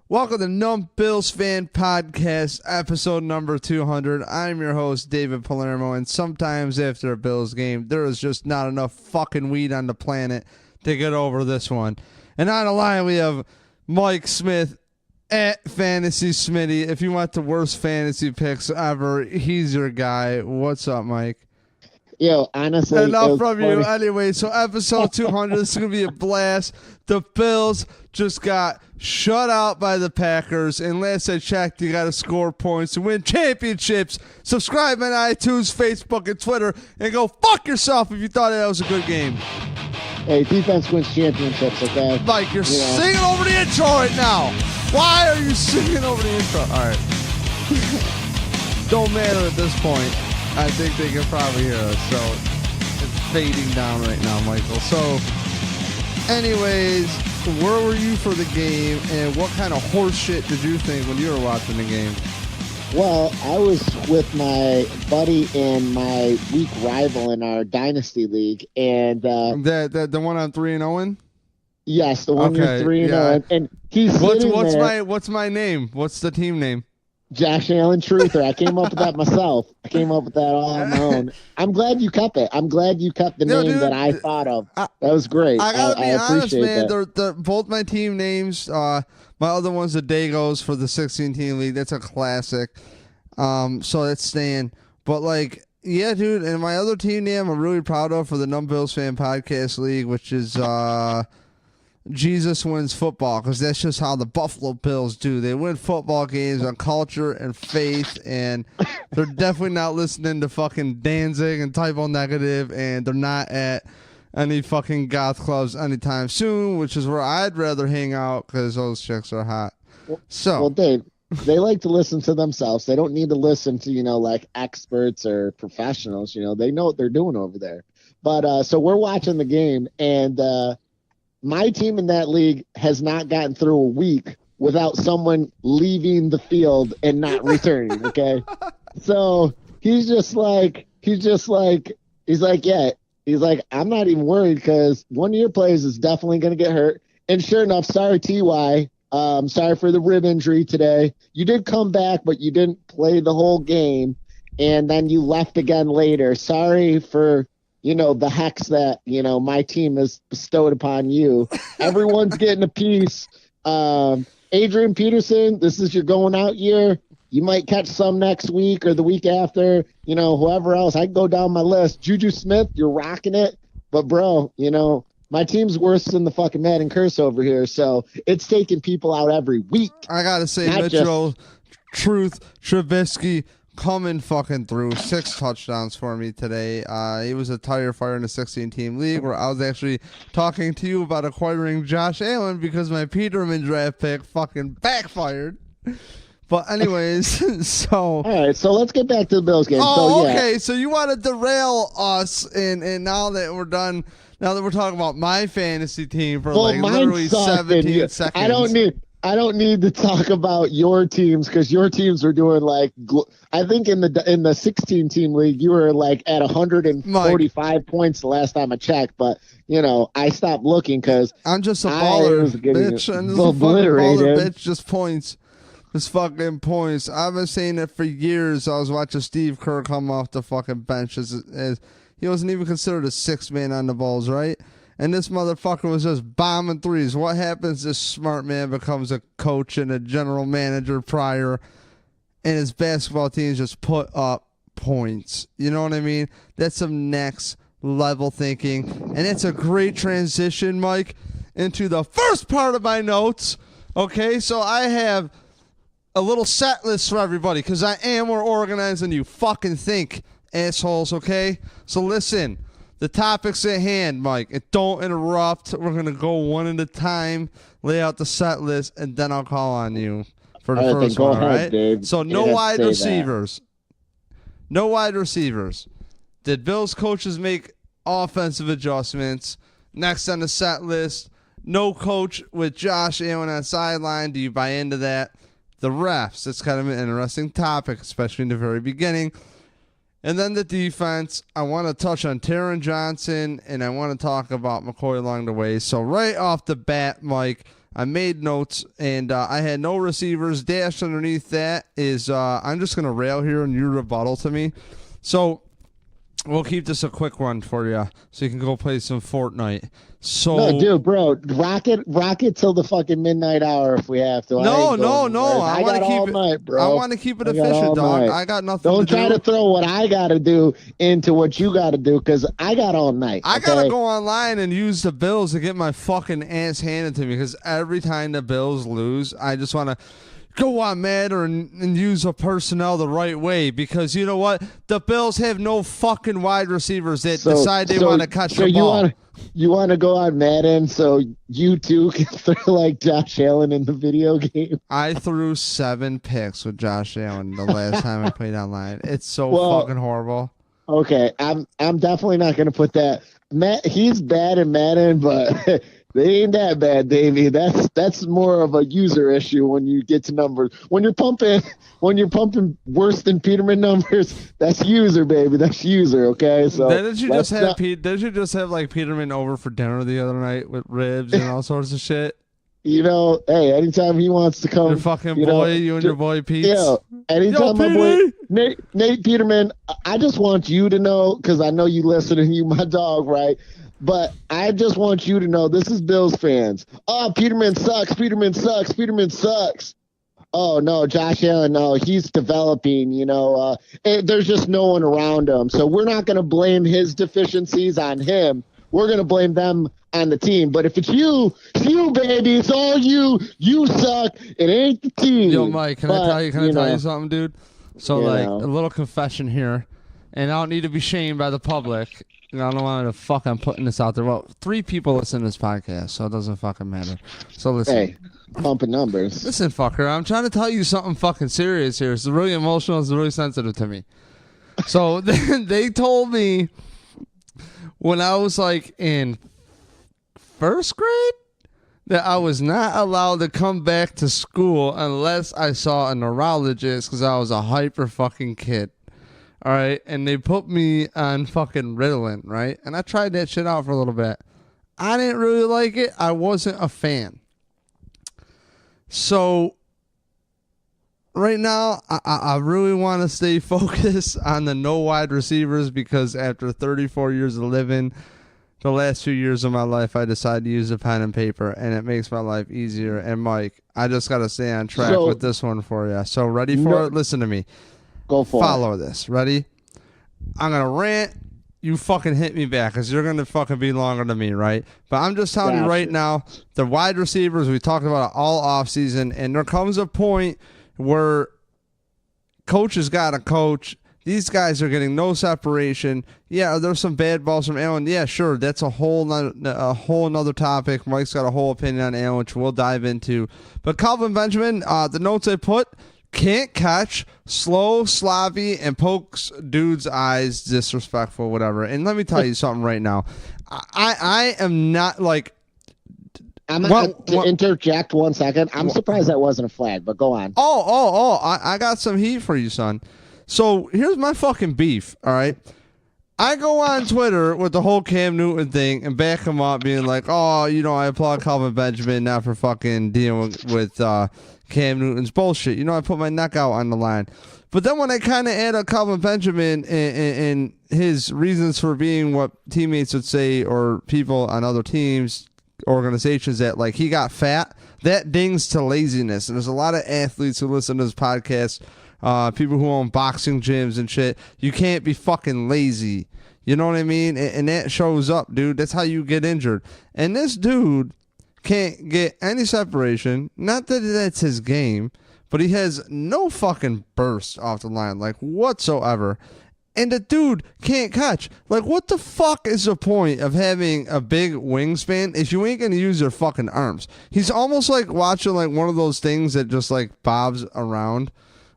Welcome to Numb Bills Fan Podcast, episode number 200. I'm your host, David Palermo, and sometimes after a Bills game, there is just not enough fucking weed on the planet to get over this one. And on the line, we have Mike Smith at Fantasy Smitty. If you want the worst fantasy picks ever, he's your guy. What's up, Mike? Yo, honestly, enough from you. Anyway, so episode 200, this is going to be a blast. The Bills just got shut out by the Packers, and last I checked, you got to score points to win championships. Subscribe on iTunes, Facebook, and Twitter, and go fuck yourself if you thought that was a good game. Hey, defense wins championships, okay? Mike, you're singing over the intro right now. Why are you singing over the intro? All right. Don't matter at this point. I think they can probably hear us, so it's fading down right now, Michael. So, anyways, where were you for the game, and what kind of horse shit did you think when you were watching the game? Well, I was with my buddy and my weak rival in our Dynasty League, and the one on 3-0? Yes, the one you're 3-0, yeah. and he's what's my name? What's the team name? Josh Allen Truther. I came up with that myself. I came up with that all on my own. I'm glad you kept it. I'm glad you kept the name that I thought of. That was great. I gotta be honest, man. That. They're both my team names. My other one's the Dagos for the 16-team league. That's a classic. So that's staying. But yeah, dude. And my other team name I'm really proud of for the Numb Bills Fan Podcast League, which is Jesus Wins Football, because that's just how the Buffalo Bills do. They win football games on culture and faith, and they're definitely not listening to fucking Danzig and Typo Negative, and they're not at any fucking goth clubs anytime soon, which is where I'd rather hang out because those chicks are hot. Well, Dave, they like to listen to themselves. They don't need to listen to, experts or professionals. They know what they're doing over there. But so we're watching the game, and my team in that league has not gotten through a week without someone leaving the field and not returning. Okay. So he's like, I'm not even worried because one of your players is definitely going to get hurt. And sure enough, sorry, TY. Sorry for the rib injury today. You did come back, but you didn't play the whole game. And then you left again later. Sorry for, the hex that, my team has bestowed upon you. Everyone's getting a piece. Adrian Peterson, this is your going out year. You might catch some next week or the week after, whoever else. I can go down my list. Juju Smith, you're rocking it. But, bro, my team's worse than the fucking Madden curse over here. So it's taking people out every week. I got to say, Mitchell, Truth, Trubisky, coming fucking through. 6 touchdowns for me today. He was a tire fire in the 16-team league where I was actually talking to you about acquiring Josh Allen because my Peterman draft pick fucking backfired. But anyways, so... All right, so let's get back to the Bills game. Okay, so you want to derail us, and now that we're done, now that we're talking about my fantasy team for literally 17 seconds. I don't need to talk about your teams because your teams were doing I think in the 16-team league you were at 145 points the last time I checked, but I stopped looking because I'm just a baller, bitch. I'm just a fucking baller, bitch. Just points, just fucking points. I've been saying it for years. I was watching Steve Kerr come off the fucking bench as he wasn't even considered a 6th man on the balls, right? And this motherfucker was just bombing threes. What happens? This smart man becomes a coach and a general manager prior, and his basketball teams just put up points. You know what I mean? That's some next level thinking. And it's a great transition, Mike, into the first part of my notes. Okay, so I have a little set list for everybody because I am more organized than you fucking think, assholes, okay? So listen. The topics at hand, Mike, and don't interrupt. We're going to go one at a time, lay out the set list, and then I'll call on you for the first one, all right? Dave. So no wide receivers. No wide receivers. Did Bills coaches make offensive adjustments? Next on the set list, no coach with Josh Allen on sideline. Do you buy into that? The refs. It's kind of an interesting topic, especially in the very beginning. And then the defense, I want to touch on Taron Johnson, and I want to talk about McCoy along the way. So right off the bat, Mike, I made notes, and I had no receivers. Dashed underneath that is I'm just going to rail here and you rebuttal to me. So we'll keep this a quick one for you so you can go play some Fortnite. So, no, dude, bro, rock it till the fucking midnight hour if we have to. No. I want to keep it night, bro. I want to keep it efficient, dog. Night. I got nothing Don't to do. try to throw what I got to do into what you got to do because I got all night. I got to go online and use the Bills to get my fucking ass handed to me because every time the Bills lose, I just want to go on Matter and use the personnel the right way because you know what? The Bills have no fucking wide receivers that decide they want to catch the ball. You want to go on Madden so you too can throw like Josh Allen in the video game? I threw 7 picks with Josh Allen the last time I played online. It's so fucking horrible. Okay, I'm definitely not going to put that. He's bad in Madden, but they ain't that bad, Davey. That's more of a user issue when you get to numbers. When you're pumping worse than Peterman numbers, that's user, baby. That's user. Okay. So did you just have like Peterman over for dinner the other night with ribs and all sorts of shit? You know, hey, anytime he wants to come, your fucking boy, you and your boy Pete. Yeah, anytime my boy Nate Peterman, I just want you to know because I know you listen and you my dog, right? But I just want you to know this is Bills fans. Oh, Peterman sucks. Peterman sucks. Peterman sucks. Oh, no, Josh Allen, no, he's developing, there's just no one around him. So we're not going to blame his deficiencies on him. We're going to blame them on the team. But if it's you, baby. It's all you. You suck. It ain't the team. Yo, Mike, can I tell you something, dude? So, a little confession here. And I don't need to be shamed by the public. I don't want to fucking putting this out there. Well, 3 people listen to this podcast, so it doesn't fucking matter. So listen. Hey, pumping numbers. Listen, fucker, I'm trying to tell you something fucking serious here. It's really emotional. It's really sensitive to me. So they told me when I was like in 1st grade that I was not allowed to come back to school unless I saw a neurologist because I was a hyper fucking kid. All right, and they put me on fucking Ritalin, right? And I tried that shit out for a little bit. I didn't really like it. I wasn't a fan. So right now, I really want to stay focused on the no wide receivers because after 34 years of living, the last 2 years of my life, I decided to use a pen and paper, and it makes my life easier. And Mike, I just got to stay on track with this one for you. So ready for it? Listen to me. Go for Follow this. Ready? I'm going to rant. You fucking hit me back because you're going to fucking be longer than me, right? But I'm just telling you right now, the wide receivers, we talked about it all offseason, and there comes a point where coaches got to coach. These guys are getting no separation. Yeah, there's some bad balls from Allen. Yeah, sure, that's a whole nother topic. Mike's got a whole opinion on Allen, which we'll dive into. But Kelvin Benjamin, the notes I put, can't catch, slow, sloppy, and pokes dude's eyes, disrespectful, whatever. And let me tell you something right now. I am not like... I'm going to interject 1 second. I'm surprised that wasn't a flag, but go on. I got some heat for you, son. So here's my fucking beef, all right? I go on Twitter with the whole Cam Newton thing and back him up being like, I applaud Kelvin Benjamin not for fucking dealing with Cam Newton's bullshit. I put my neck out on the line. But then when I kind of add up Kelvin Benjamin and his reasons for being what teammates would say or people on other teams, organizations that like he got fat, that dings to laziness. And there's a lot of athletes who listen to this podcast, people who own boxing gyms and shit. You can't be fucking lazy. You know what I mean? And that shows up, dude. That's how you get injured. And this dude can't get any separation. Not that that's his game, but he has no fucking burst off the line, like whatsoever. And the dude can't catch. Like, what the fuck is the point of having a big wingspan if you ain't gonna use your fucking arms? He's almost like watching like one of those things that just like bobs around.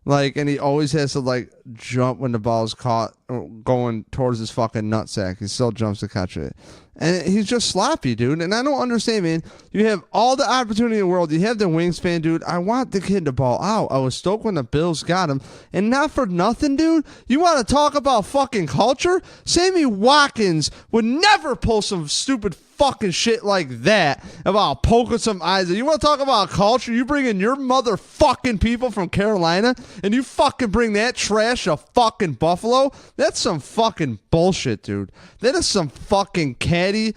Like, and he always has to like jump when the ball's caught going towards his fucking nutsack. He still jumps to catch it. And he's just sloppy, dude. And I don't understand, man. You have all the opportunity in the world. You have the wingspan, dude. I want the kid to ball out. I was stoked when the Bills got him. And not for nothing, dude. You want to talk about fucking culture? Sammy Watkins would never pull some stupid fucking shit like that about poking some eyes. You want to talk about culture? You bring in your motherfucking people from Carolina and you fucking bring that trash to fucking Buffalo? That's some fucking bullshit, dude. That is some fucking catty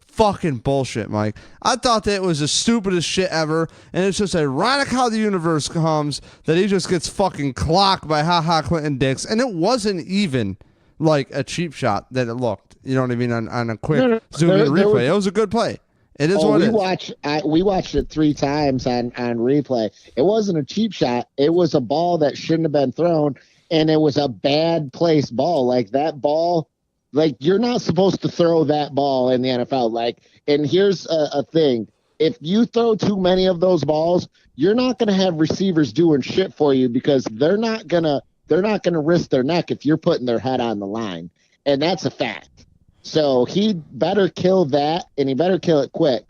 fucking bullshit, Mike. I thought that was the stupidest shit ever, and it's just ironic how the universe comes that he just gets fucking clocked by Clinton Dix, and it wasn't even like a cheap shot that it looked. You know what I mean? On a quick zoom-in replay. It was a good play. It is what it is. We watched it 3 times on replay. It wasn't a cheap shot. It was a ball that shouldn't have been thrown, and it was a bad placed ball. Like, that ball, like, you're not supposed to throw that ball in the NFL. Like, and here's a thing. If you throw too many of those balls, you're not going to have receivers doing shit for you because they're not going to risk their neck if you're putting their head on the line. And that's a fact. So he better kill that, and he better kill it quick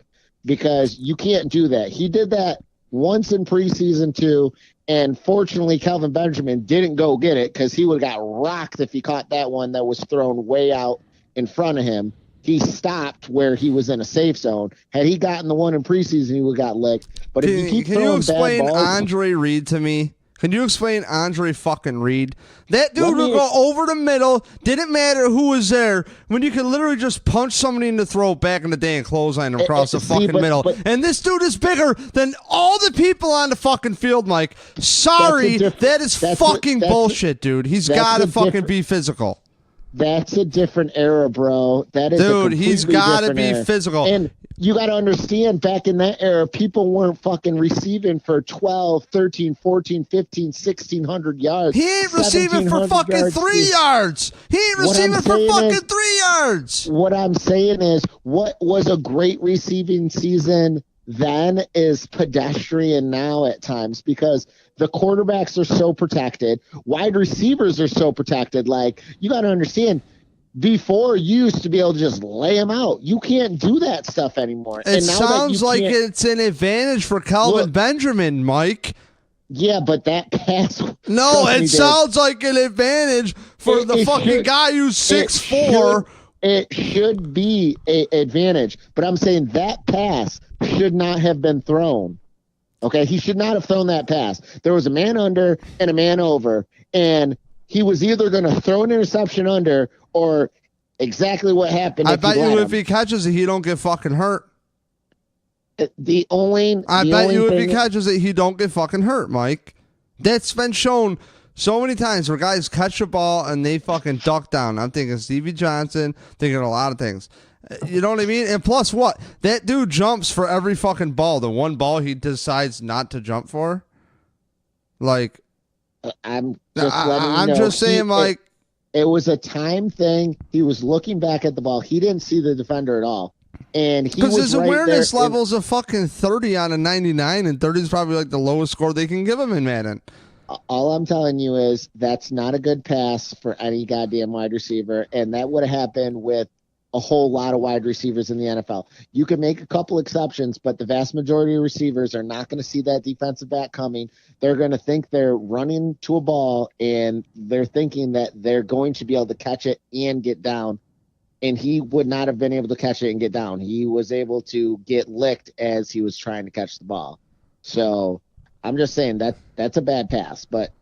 because you can't do that. He did that once in preseason too, and fortunately Kelvin Benjamin didn't go get it because he would have got rocked if he caught that one that was thrown way out in front of him. He stopped where he was in a safe zone. Had he gotten the one in preseason, he would have got licked. But if you keep throwing explain bad balls, Andre Reed to me? Can you explain Andre fucking Reed? That dude would go over the middle. Didn't matter who was there. When you could literally just punch somebody in the throat back in the day and clothesline him across the fucking middle. And this dude is bigger than all the people on the fucking field, Mike. Sorry, that is fucking bullshit, dude. He's got to fucking be physical. That's a different era, bro. That is dude, he's got to be physical. And you got to understand, back in that era, people weren't fucking receiving for 12, 13, 14, 15, 1,600 yards. He ain't receiving for fucking 3 yards. He ain't receiving for fucking 3 yards. What I'm saying is, what was a great receiving season then is pedestrian now at times because the quarterbacks are so protected. Wide receivers are so protected. Like, you got to understand, before you used to be able to just lay them out. You can't do that stuff anymore. It sounds like it's an advantage for Kelvin Benjamin, Mike. Yeah, but that pass. No, it sounds like an advantage for the fucking guy who's 6'4". It should be an advantage, but I'm saying that pass should not have been thrown. Okay, he should not have thrown that pass. There was a man under and a man over, and he was either going to throw an interception under or exactly what happened. I bet you if he catches it, he don't get fucking hurt. I bet you if he catches it, he don't get fucking hurt, Mike. That's been shown so many times where guys catch a ball and they fucking duck down. I'm thinking Stevie Johnson, thinking a lot of things. You know what I mean? And plus what? That dude jumps for every fucking ball. The one ball he decides not to jump for. Like, I'm just saying, Mike. It was a time thing. He was looking back at the ball. He didn't see the defender at all. And because his awareness level's a fucking 30 out of 99, and 30 is probably like the lowest score they can give him in Madden. All I'm telling you is that's not a good pass for any goddamn wide receiver, and that would have happened with a whole lot of wide receivers in the NFL. You can make a couple exceptions, but the vast majority of receivers are not going to see that defensive back coming. They're going to think they're running to a ball, and they're thinking that they're going to be able to catch it and get down. And he would not have been able to catch it and get down. He was able to get licked as he was trying to catch the ball. So I'm just saying that's a bad pass, but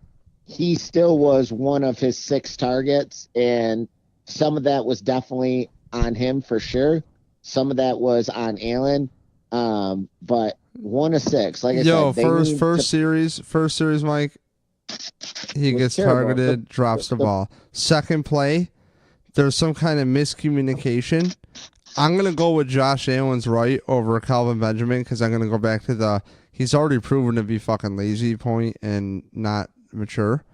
he still was one of his 6 targets, and some of that was definitely on him for sure. Some of that was on Allen, but 1 of 6. Like I said, first series, Mike. He gets targeted, drops the ball. Second play, there's some kind of miscommunication. I'm gonna go with Josh Allen's right over Kelvin Benjamin because I'm gonna go back to he's already proven to be fucking lazy point and not mature.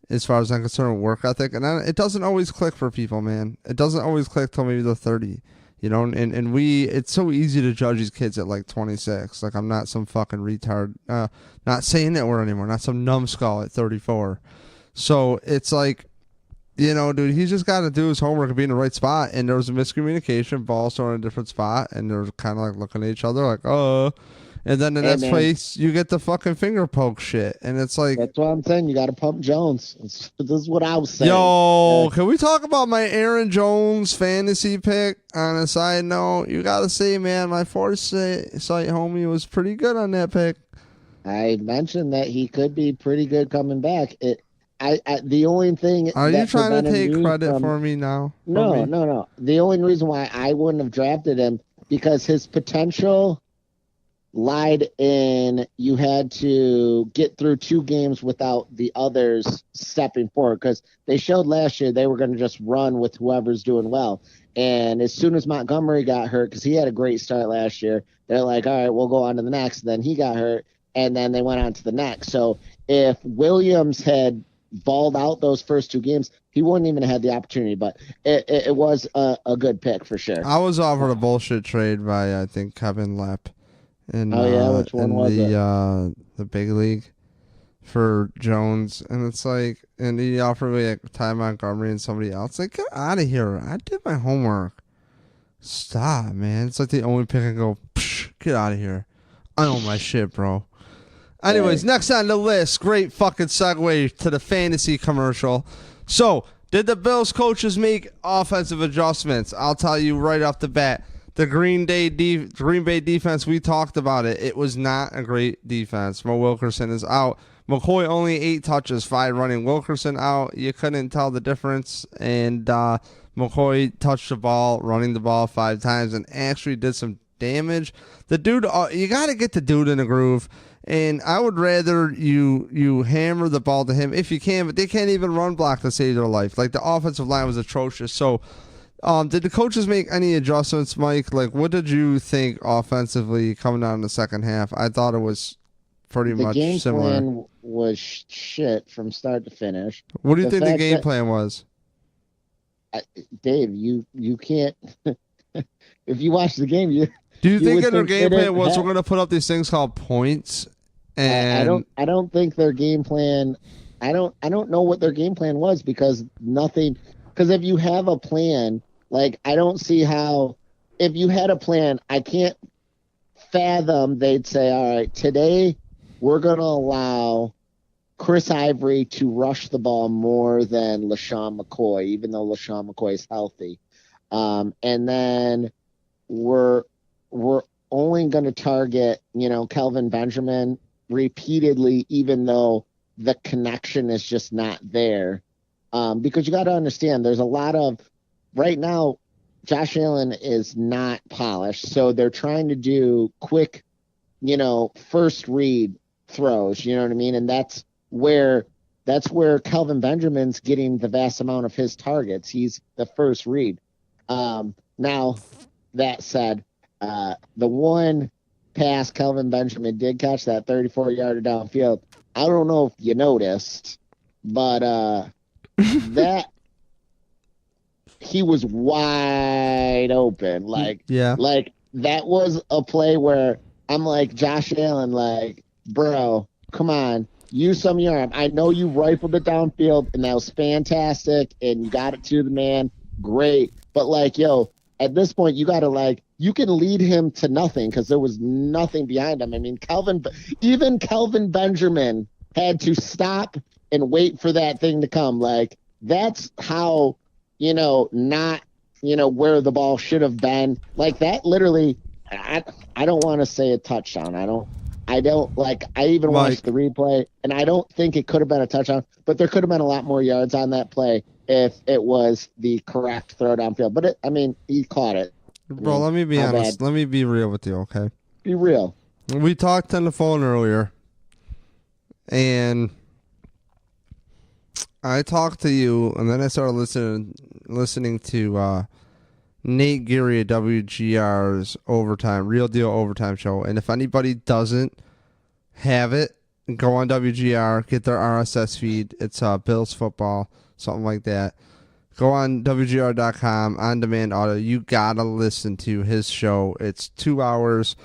As far as I'm concerned, work ethic, and it doesn't always click for people, man. It doesn't always click till maybe they're 30, you know. And it's so easy to judge these kids at like 26. Like, I'm not some fucking retard. Not saying that word anymore. Not some numbskull at 34. So it's like, dude, he's just got to do his homework and be in the right spot. And there was a miscommunication, ball still in a different spot, and they're kind of like looking at each other like, oh. And then the next place, you get the fucking finger poke shit. And it's like... That's what I'm saying. You got to pump Jones. This is what I was saying. Yo, can we talk about my Aaron Jones fantasy pick? On a side note, you got to say, man, my foresight homie was pretty good on that pick. I mentioned that he could be pretty good coming back. The only thing... Are you trying to take credit for me now? No. The only reason why I wouldn't have drafted him, because his potential lied in you had to get through 2 games without the others stepping forward, because they showed last year they were going to just run with whoever's doing well. And as soon as Montgomery got hurt, because he had a great start last year, they're like, all right, we'll go on to the next. Then he got hurt, and then they went on to the next. So if Williams had balled out those first 2 games, he wouldn't even have had the opportunity. But it was a good pick for sure. I was offered a bullshit trade by, I think, Kevin Lepp. Which one was it? The big league for Jones, and it's like, and he offered me like Ty Montgomery and somebody else. Like, get out of here! I did my homework. Stop, man. It's like the only pick I go, psh, get out of here. I know my shit, bro. Anyways, next on the list, great fucking segue to the fantasy commercial. So, did the Bills coaches make offensive adjustments? I'll tell you right off the bat. The Green Bay defense, we talked about it. It was not a great defense. Mo Wilkerson is out. McCoy only 8 touches, 5 running. Wilkerson out. You couldn't tell the difference. And McCoy touched the ball, running the ball 5 times, and actually did some damage. The dude, you got to get the dude in a groove. And I would rather you hammer the ball to him if you can, but they can't even run block to save their life. Like, the offensive line was atrocious. So, did the coaches make any adjustments, Mike? Like, what did you think offensively coming out in the second half? I thought it was pretty much similar. The game plan was shit from start to finish. What do you think the game plan was? Dave, you can't... if you watch the game, do you think their game plan was we're going to put up these things called points? And I don't think their game plan... I don't know what their game plan was, because nothing... Because if you have a plan... Like, I don't see how, if you had a plan, I can't fathom they'd say, all right, today we're going to allow Chris Ivory to rush the ball more than LeSean McCoy, even though LeSean McCoy is healthy. And then we're only going to target, Kelvin Benjamin repeatedly, even though the connection is just not there. Because you got to understand, there's a lot of, right now, Josh Allen is not polished, so they're trying to do quick, first read throws, you know what I mean? And that's where Kelvin Benjamin's getting the vast amount of his targets. He's the first read. Now, that said, the one pass Kelvin Benjamin did catch, that 34-yarder downfield, I don't know if you noticed, but that he was wide open. Like that was a play where I'm like, Josh Allen, like, bro, come on, use some of your arm. I know you rifled it downfield, and that was fantastic, and you got it to the man, great. But, like, yo, at this point, you got to, like, you can lead him to nothing because there was nothing behind him. I mean, even Kelvin Benjamin had to stop and wait for that thing to come. Like, that's how, not, where the ball should have been. Like, that literally, I don't want to say a touchdown. I even watched the replay, and I don't think it could have been a touchdown, but there could have been a lot more yards on that play if it was the correct throw downfield. But he caught it. Bro, let me be honest. Let me be real with you, okay? Be real. We talked on the phone earlier, and I talked to you, and then I started listening to Nate Geary at WGR's Real Deal Overtime show. And if anybody doesn't have it, go on WGR, get their RSS feed. It's Bills football, something like that. Go on WGR.com, on-demand audio. You got to listen to his show. It's 2 hours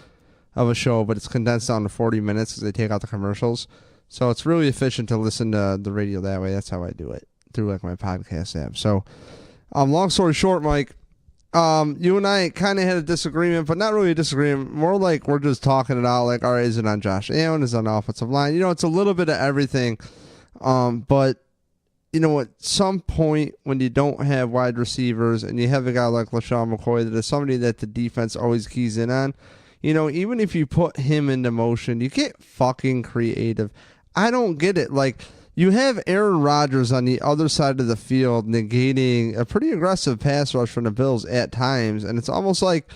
of a show, but it's condensed down to 40 minutes because they take out the commercials. So it's really efficient to listen to the radio that way. That's how I do it. through like my podcast app. So, long story short, Mike, you and I kind of had a disagreement, but not really a disagreement. More like we're just talking it out. Like, all right, is it on Josh Allen? Is it on the offensive line? You know, it's a little bit of everything. But you know, at some point when you don't have wide receivers and you have a guy like LeSean McCoy that is somebody that the defense always keys in on, you know, even if you put him into motion, you get fucking creative. I don't get it. Like, you have Aaron Rodgers on the other side of the field negating a pretty aggressive pass rush from the Bills at times, and it's almost like,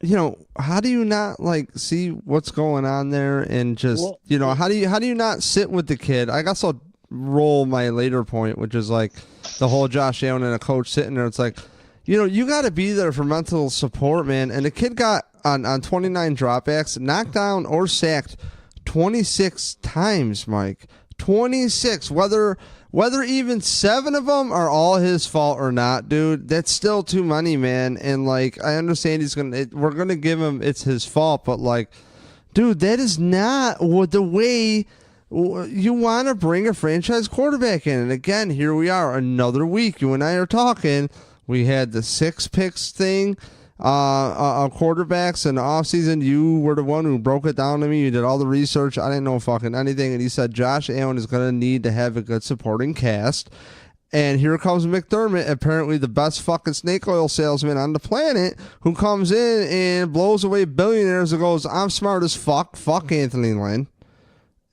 you know, how do you not like see what's going on there and just, you know, how do you not sit with the kid? I guess I'll roll my later point, which is like the whole Josh Allen and a coach sitting there. It's like, you know, you got to be there for mental support, man. And the kid got on 29 dropbacks, knocked down or sacked 26 times, Mike. 26, whether even 7 of them are all his fault or not, dude, that's still too many, man. And like, I understand we're gonna give him it's his fault, but like, dude, that is not the way you want to bring a franchise quarterback in. And again, here we are, another week. You and I are talking. We had the 6 picks thing. Quarterbacks in the offseason. You were the one who broke it down to me. You did all the research. I didn't know fucking anything. And he said Josh Allen is going to need to have a good supporting cast. And here comes McDermott, apparently the best fucking snake oil salesman on the planet, who comes in and blows away billionaires and goes, I'm smart as fuck. Fuck Anthony Lynn.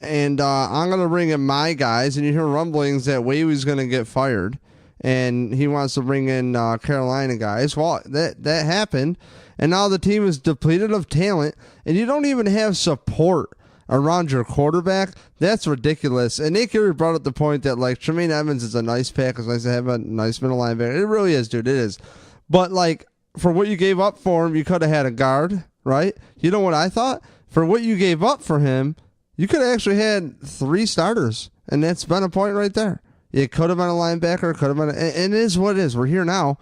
And I'm going to bring in my guys. And you hear rumblings that Wavey's going to get fired. And he wants to bring in Carolina guys. Well, that happened. And now the team is depleted of talent. And you don't even have support around your quarterback. That's ridiculous. And Nick Erie brought up the point that, like, Tremaine Evans is a nice pick. It's nice to have a nice middle linebacker. It really is, dude. It is. But, like, for what you gave up for him, you could have had a guard, right? You know what I thought? For what you gave up for him, you could have actually had 3 starters. And that's been a point right there. It could have been a linebacker, could have been and it is what it is. We're here now.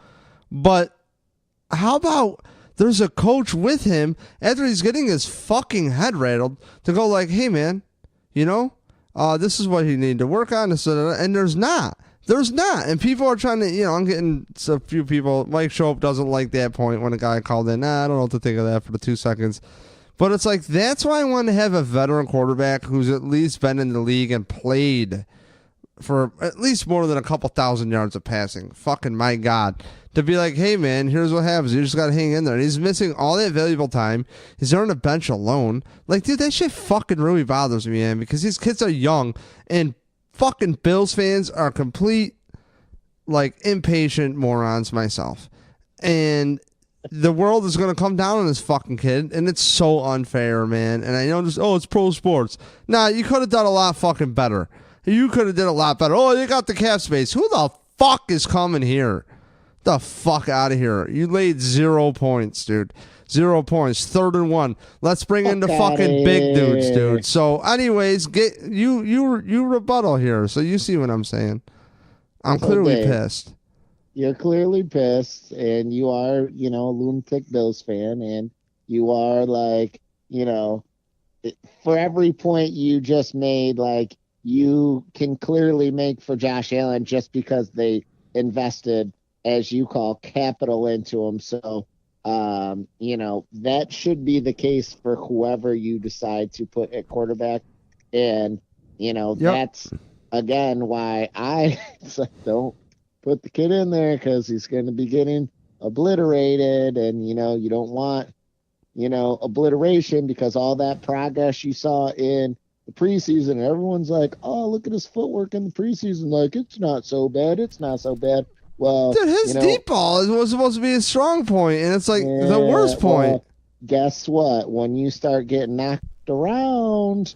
But how about there's a coach with him after he's getting his fucking head rattled to go like, hey, man, you know, this is what you need to work on. And there's not. There's not. And people are trying to, you know, I'm getting a few people. Mike Shope doesn't like that point when a guy called in. I don't know what to think of that for the 2 seconds. But it's like, that's why I want to have a veteran quarterback who's at least been in the league and played for at least more than a couple thousand yards of passing. Fucking my God. To be like, hey, man, here's what happens. You just got to hang in there. And he's missing all that valuable time. He's on the bench alone. Like, dude, that shit fucking really bothers me, man, because these kids are young, and fucking Bills fans are complete, like, impatient morons myself. And the world is going to come down on this fucking kid, and it's so unfair, man. And I know this, it's pro sports. Nah, you could have done a lot fucking better. You could have did a lot better. Oh, you got the cap space. Who the fuck is coming here? The fuck out of here. You laid 0 points, dude. 0 points. 3rd and 1. Let's bring in the fucking big dudes, dude. So, anyways, get you rebuttal here. So you see what I'm saying. I'm clearly pissed. You're clearly pissed, and you are, you know, a lunatic Bills fan, and you are like, you know, for every point you just made, like, you can clearly make for Josh Allen just because they invested, as you call, capital into him. So, you know, that should be the case for whoever you decide to put at quarterback. And, you know, that's, again, why I don't put the kid in there, because he's going to be getting obliterated. And, you know, you don't want, you know, obliteration, because all that progress you saw in the preseason, everyone's like, oh, look at his footwork in the preseason. Like, it's not so bad. It's not so bad. Well, dude, his deep ball was supposed to be a strong point, and it's like the worst point. Well, guess what? When you start getting knocked around,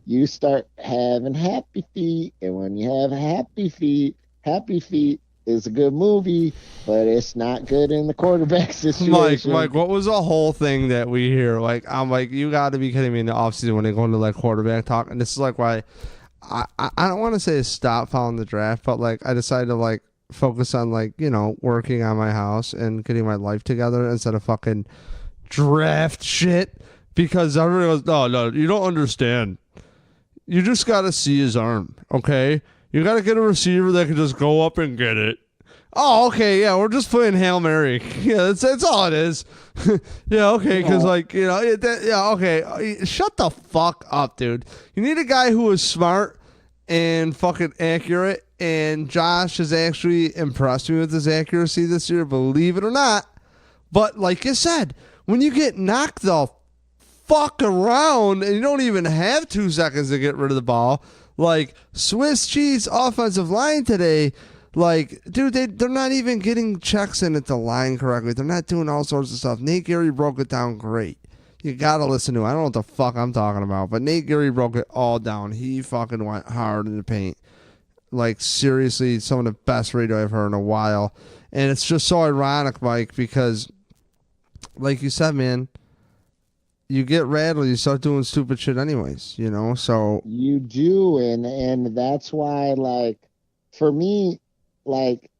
you start having happy feet. And when you have happy feet is a good movie, but it's not good in the quarterback situation. Mike, what was the whole thing that we hear? Like, I'm like, you got to be kidding me in the offseason when they go into like quarterback talk. And this is like why I don't want to say stop following the draft, but like I decided to like focus on like, you know, working on my house and getting my life together instead of fucking draft shit, because everyone goes, no, you don't understand. you just got to see his arm, okay? You got to get a receiver that can just go up and get it. Oh, okay, yeah, we're just playing Hail Mary. Yeah, that's all it is. Yeah, okay, because, like, you know, yeah, okay. Shut the fuck up, dude. You need a guy who is smart and fucking accurate, and Josh has actually impressed me with his accuracy this year, believe it or not. But like you said, when you get knocked the fuck around and you don't even have 2 seconds to get rid of the ball, like Swiss cheese offensive line today, like, dude, they're not even getting checks in at the line correctly. They're not doing all sorts of stuff. Nate Geary broke it down great. You gotta listen to him. I don't know what the fuck I'm talking about, but Nate Geary broke it all down. He fucking went hard in the paint. Like, seriously, some of the best radio I've heard in a while. And it's just so ironic, Mike, because like you said, man, you get rattled, you start doing stupid shit anyways, you know? So you do, and that's why, like, for me, like,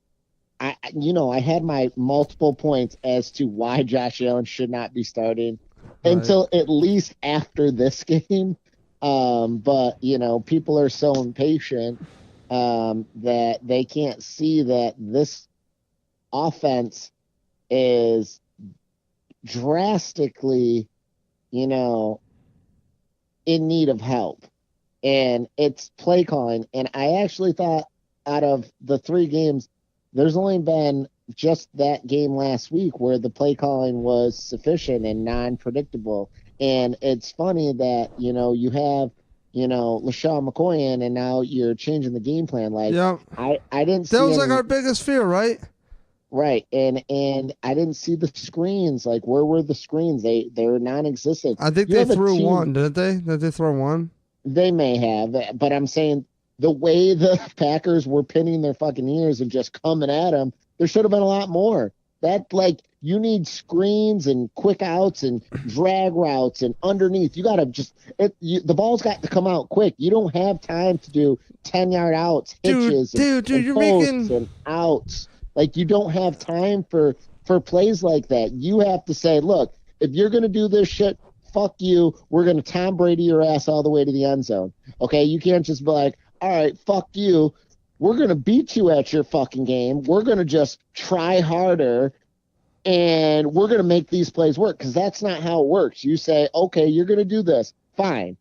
I had my multiple points as to why Josh Allen should not be starting until at least after this game. But, you know, people are so impatient that they can't see that this offense is drastically, you know, in need of help. And it's play calling. And I actually thought out of the 3 games, there's only been just that game last week where the play calling was sufficient and non-predictable. And it's funny that, you know, you have, you know, LeSean McCoy in, and now you're changing the game plan. Like, I didn't see that was like our biggest fear, right? Right, and I didn't see the screens. Like, where were the screens? They're non-existent. I think they threw one, didn't they? Did they throw one? They may have, but I'm saying the way the Packers were pinning their fucking ears and just coming at them, there should have been a lot more. That, like, you need screens and quick outs and drag routes and underneath. You got to just the ball's got to come out quick. You don't have time to do 10-yard outs, hitches, dude, and you're posts making and outs. Like, you don't have time for plays like that. You have to say, look, if you're going to do this shit, fuck you. We're going to Tom Brady your ass all the way to the end zone. Okay? You can't just be like, all right, fuck you. We're going to beat you at your fucking game. We're going to just try harder, and we're going to make these plays work, because that's not how it works. You say, okay, you're going to do this. Fine.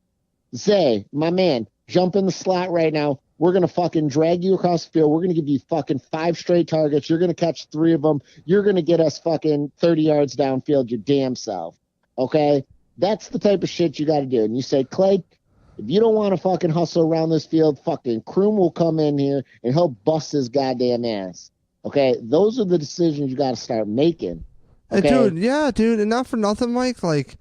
Zay, my man, jump in the slot right now. We're going to fucking drag you across the field. We're going to give you fucking 5 straight targets. You're going to catch 3 of them. You're going to get us fucking 30 yards downfield your damn self. Okay? That's the type of shit you got to do. And you say, Clay, if you don't want to fucking hustle around this field, fucking Kroom will come in here and he'll bust his goddamn ass. Okay? Those are the decisions you got to start making. Okay? Dude, and not for nothing, Mike, like,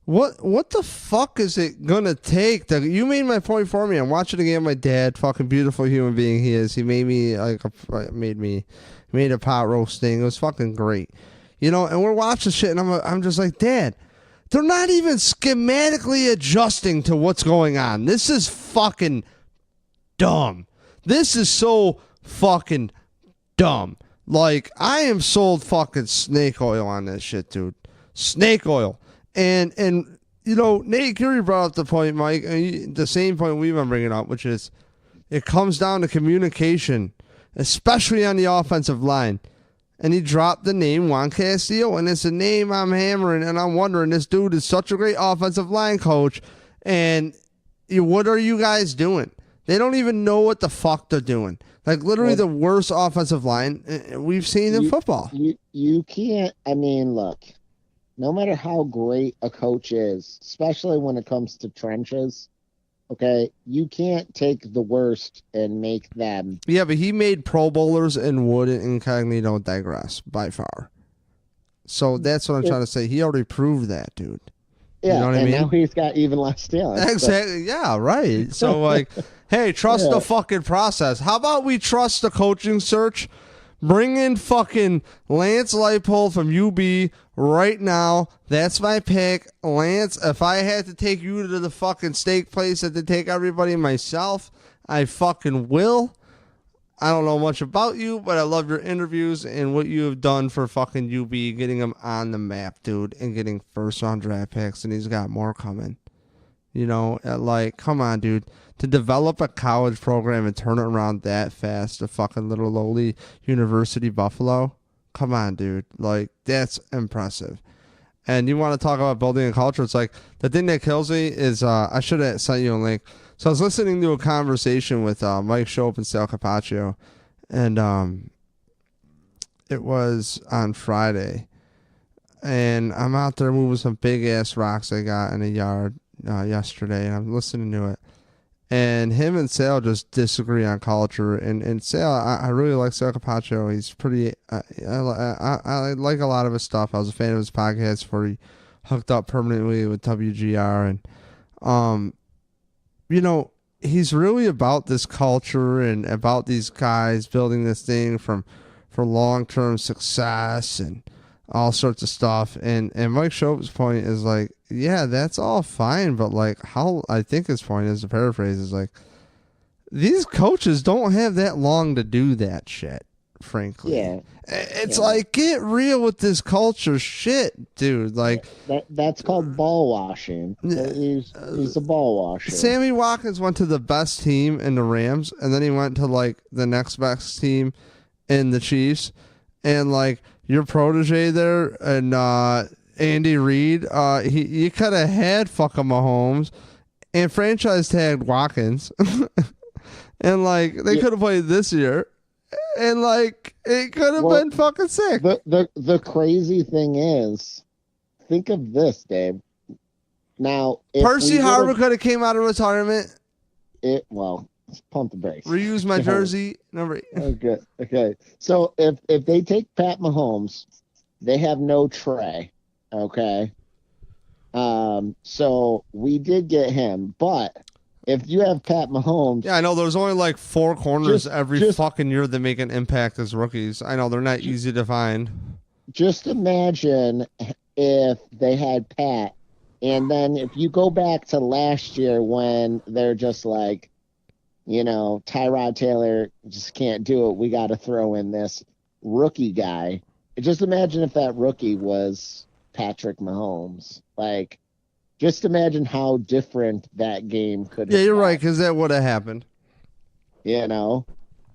what the fuck is it gonna take? You made my point for me. I'm watching the game with my dad, fucking beautiful human being he is. He made me made a pot roasting. It was fucking great. You know, and we're watching shit, and I'm just like, Dad, they're not even schematically adjusting to what's going on. This is fucking dumb. This is so fucking dumb. Like, I am sold fucking snake oil on this shit, dude. Snake oil. And you know, Nate Geary brought up the point, Mike, the same point we've been bringing up, which is it comes down to communication, especially on the offensive line. And he dropped the name Juan Castillo, and it's a name I'm hammering, and I'm wondering, this dude is such a great offensive line coach, and what are you guys doing? They don't even know what the fuck they're doing. Like, literally the worst offensive line we've seen in football. You can't, I mean, look. No matter how great a coach is, especially when it comes to trenches, okay, you can't take the worst and make them. Yeah, but he made Pro Bowlers and would incognito digress by far. So that's what I'm trying to say. He already proved that, dude. Yeah, you know what I mean? Now he's got even less talent. Exactly. Yeah, right. So, like, hey, trust the fucking process. How about we trust the coaching search? Bring in fucking Lance Leipold from UB right now. That's my pick. Lance, if I had to take you to the fucking steak place that to take everybody myself, I fucking will. I don't know much about you, but I love your interviews and what you have done for fucking UB, getting them on the map, dude, and getting first-round draft picks, and he's got more coming. Like, come on, dude. To develop a college program and turn it around that fast, to fucking little lowly University Buffalo. Come on, dude. Like, that's impressive. And you want to talk about building a culture? It's like, the thing that kills me is, I should have sent you a link. So I was listening to a conversation with Mike Shope and Sal Capaccio, and it was on Friday. And I'm out there moving some big-ass rocks I got in a yard yesterday, and I'm listening to it. And him and Sal just disagree on culture. And Sal, I really like Sal Capaccio. He's pretty... I like a lot of his stuff. I was a fan of his podcast before he hooked up permanently with WGR. And, he's really about this culture and about these guys building this thing for long-term success and all sorts of stuff. And Mike Shope's point is like, yeah, that's all fine, but like, how I think his point is, to paraphrase, is like, these coaches don't have that long to do that shit, frankly. Yeah. It's like, get real with this culture shit, dude. Like, that's called ball washing. He's a ball washer. Sammy Watkins went to the best team in the Rams, and then he went to like the next best team in the Chiefs, and like, your protege there and Andy Reid, you could have had fucking Mahomes and franchise tagged Watkins, and like, they could have played this year, and like, it could have been fucking sick. The crazy thing is, think of this, Dave. Now, Percy Harvin could have came out of retirement. Pump the brakes. Reuse my jersey number 8. Okay. So if they take Pat Mahomes, they have no Trey. Okay. So we did get him, but if you have Pat Mahomes, yeah, I know there's only like 4 corners every fucking year that make an impact as rookies. I know they're not easy to find. Just imagine if they had Pat, and then if you go back to last year when they're just like, Tyrod Taylor just can't do it. We got to throw in this rookie guy. Just imagine if that rookie was Patrick Mahomes. Like, just imagine how different that game could have been. Yeah, you're right, because that would have happened.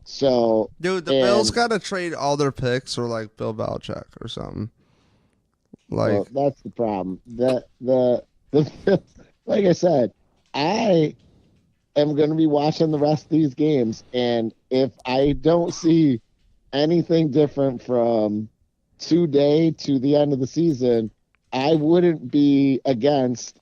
So... Dude, the Bills got to trade all their picks or, like, Bill Belichick or something. Like, that's the problem. The like I said, I am going to be watching the rest of these games, and if I don't see anything different from today to the end of the season, I wouldn't be against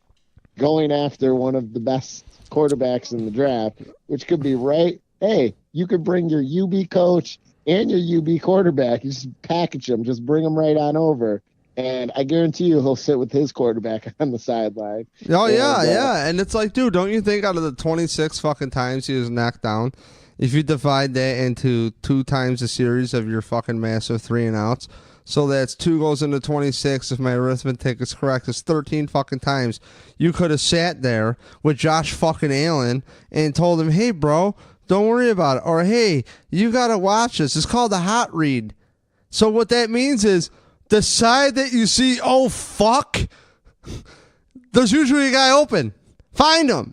going after one of the best quarterbacks in the draft, which could be right. Hey, you could bring your UB coach and your UB quarterback. You just package them, just bring them right on over. And I guarantee you he'll sit with his quarterback on the sideline. Oh, yeah. And it's like, dude, don't you think out of the 26 fucking times he was knocked down, if you divide that into 2 times the series of your fucking massive 3 and outs, so that's 2 goes into 26, if my arithmetic is correct, it's 13 fucking times. You could have sat there with Josh fucking Allen and told him, hey, bro, don't worry about it. Or, hey, you got to watch this. It's called a hot read. So what that means is, the side that you see, oh, fuck, there's usually a guy open. Find him.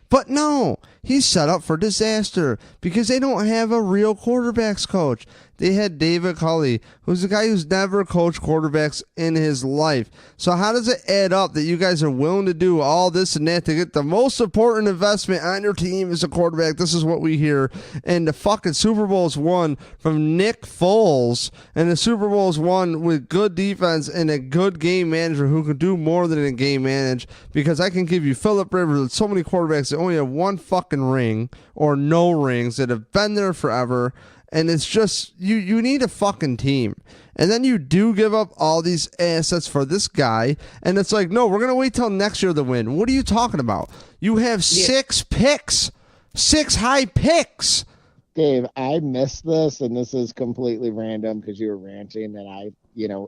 But no, he's set up for disaster because they don't have a real quarterbacks coach. They had David Culley, who's a guy who's never coached quarterbacks in his life. So how does it add up that you guys are willing to do all this and that to get the most important investment on your team as a quarterback? This is what we hear. And the fucking Super Bowl's won from Nick Foles, and the Super Bowl's won with good defense and a good game manager who can do more than a game manage, because I can give you Phillip Rivers and so many quarterbacks that only have 1 fucking ring or no rings that have been there forever. And it's just, you need a fucking team. And then you do give up all these assets for this guy. And it's like, no, we're going to wait till next year to win. What are you talking about? You have 6 picks. 6 high picks. Dave, I missed this, and this is completely random because you were ranting and I,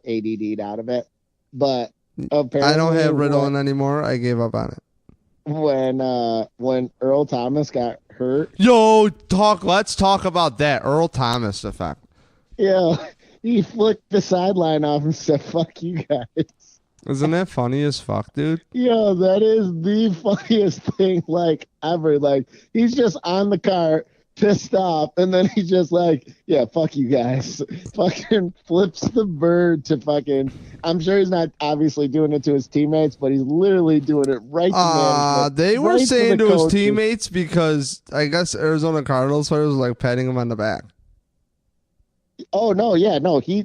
ADD'd out of it. But apparently, I don't have Ritalin anymore. I gave up on it. When Earl Thomas got hurt. Let's talk about that Earl Thomas effect. Yeah, he flicked the sideline off and said, fuck you guys. Isn't that funny as fuck, dude? Yo, that is the funniest thing, like, ever. Like, he's just on the cart, pissed off, and then he's just like, yeah, fuck you guys. Fucking flips the bird to fucking, I'm sure he's not obviously doing it to his teammates, but he's literally doing it right to management. They were right saying to his coaches. teammates because I guess Arizona Cardinals players were like patting him on the back. Oh, no, yeah, no, he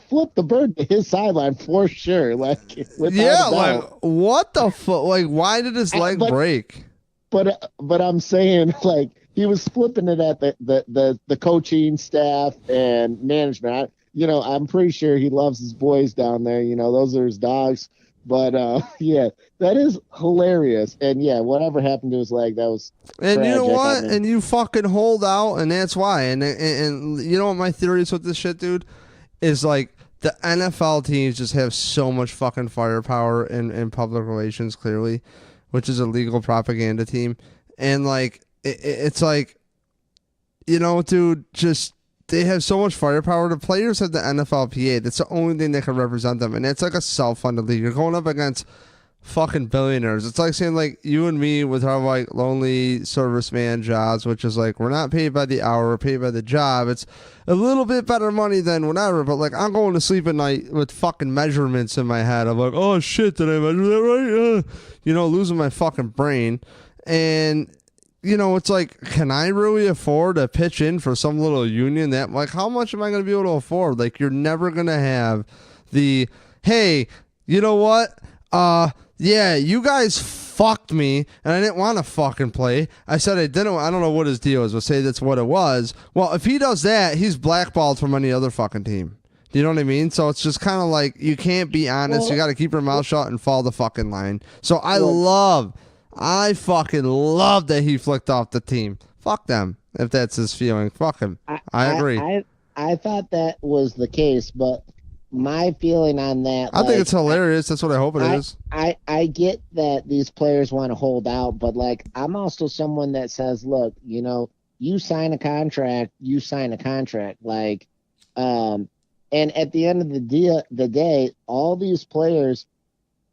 flipped the bird to his sideline for sure. Like, yeah, like what the fuck? Like, why did his leg break? But I'm saying, like, he was flipping it at the coaching staff and management. I'm pretty sure he loves his boys down there. Those are his dogs. But yeah, that is hilarious. And yeah, whatever happened to his leg, that was. And tragic. you know what? And you fucking hold out, and that's why. And you know what my theory is with this shit, dude? Is like the NFL teams just have so much fucking firepower in public relations, clearly, which is a legal propaganda team. And like it's like, dude, just they have so much firepower. The players have the NFLPA. That's the only thing that can represent them, and it's like a self-funded league. You're going up against fucking billionaires. It's like saying like you and me with our like lonely serviceman jobs, which is like we're not paid by the hour, we're paid by the job. It's a little bit better money than whatever, but like I'm going to sleep at night with fucking measurements in my head. I'm like, oh shit, did I measure that right? Losing my fucking brain. And it's like, can I really afford to pitch in for some little union that, like, how much am I going to be able to afford? Like, you're never going to have the, hey, you know what? Yeah, you guys fucked me, and I didn't want to fucking play. I said I didn't. I don't know what his deal is, but say that's what it was. Well, if he does that, he's blackballed from any other fucking team. Do you know what I mean? So it's just kind of like you can't be honest. You got to keep your mouth shut and follow the fucking line. So I fucking love that he flicked off the team. Fuck them if that's his feeling. Fuck him. I agree. I thought that was the case, but my feeling on that, I think it's hilarious. That's what I hope it is. I get that these players want to hold out, but like I'm also someone that says, look, you sign a contract, you sign a contract. Like, and at the end of the day, all these players,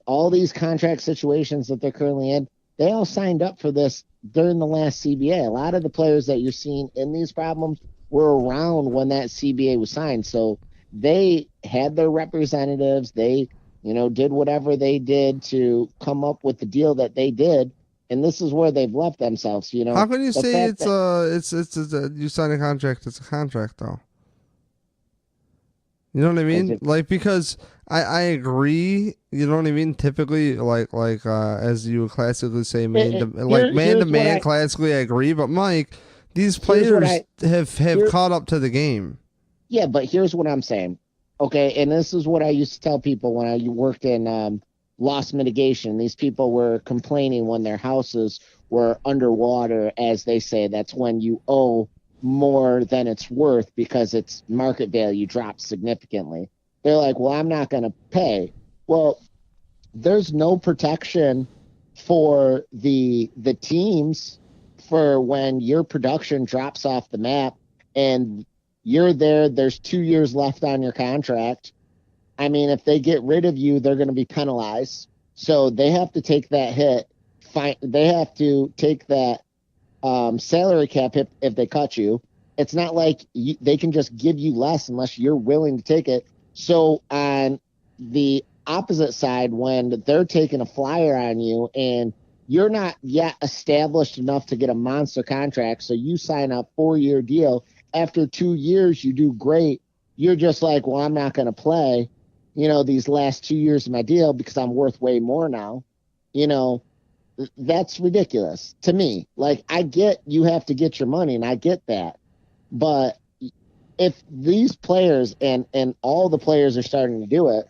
all these contract situations that they're currently in, they all signed up for this during the last CBA. A lot of the players that you're seeing in these problems were around when that CBA was signed. So they had their representatives. They, did whatever they did to come up with the deal that they did. And this is where they've left themselves, How can you say it's you sign a contract, it's a contract though? You know what I mean? Like, because I agree, you know what I mean? Typically, like as you classically say, man to man, classically I agree. But Mike, these players have caught up to the game. Yeah, but here's what I'm saying. Okay, and this is what I used to tell people when I worked in loss mitigation. These people were complaining when their houses were underwater, as they say. That's when you owe more than it's worth because its market value drops significantly. They're like, well, I'm not going to pay. Well, there's no protection for the teams for when your production drops off the map and you're there's 2 years left on your contract. I mean, if they get rid of you, they're going to be penalized. So they have to take that hit. They have to take that salary cap hit if they cut you. It's not like they can just give you less unless you're willing to take it. So on the opposite side, when they're taking a flyer on you and you're not yet established enough to get a monster contract, so you sign a 4-year deal. After 2 years, you do great. You're just like, well, I'm not going to play, these last 2 years of my deal because I'm worth way more now. That's ridiculous to me. Like, I get you have to get your money, and I get that. But if these players and all the players are starting to do it,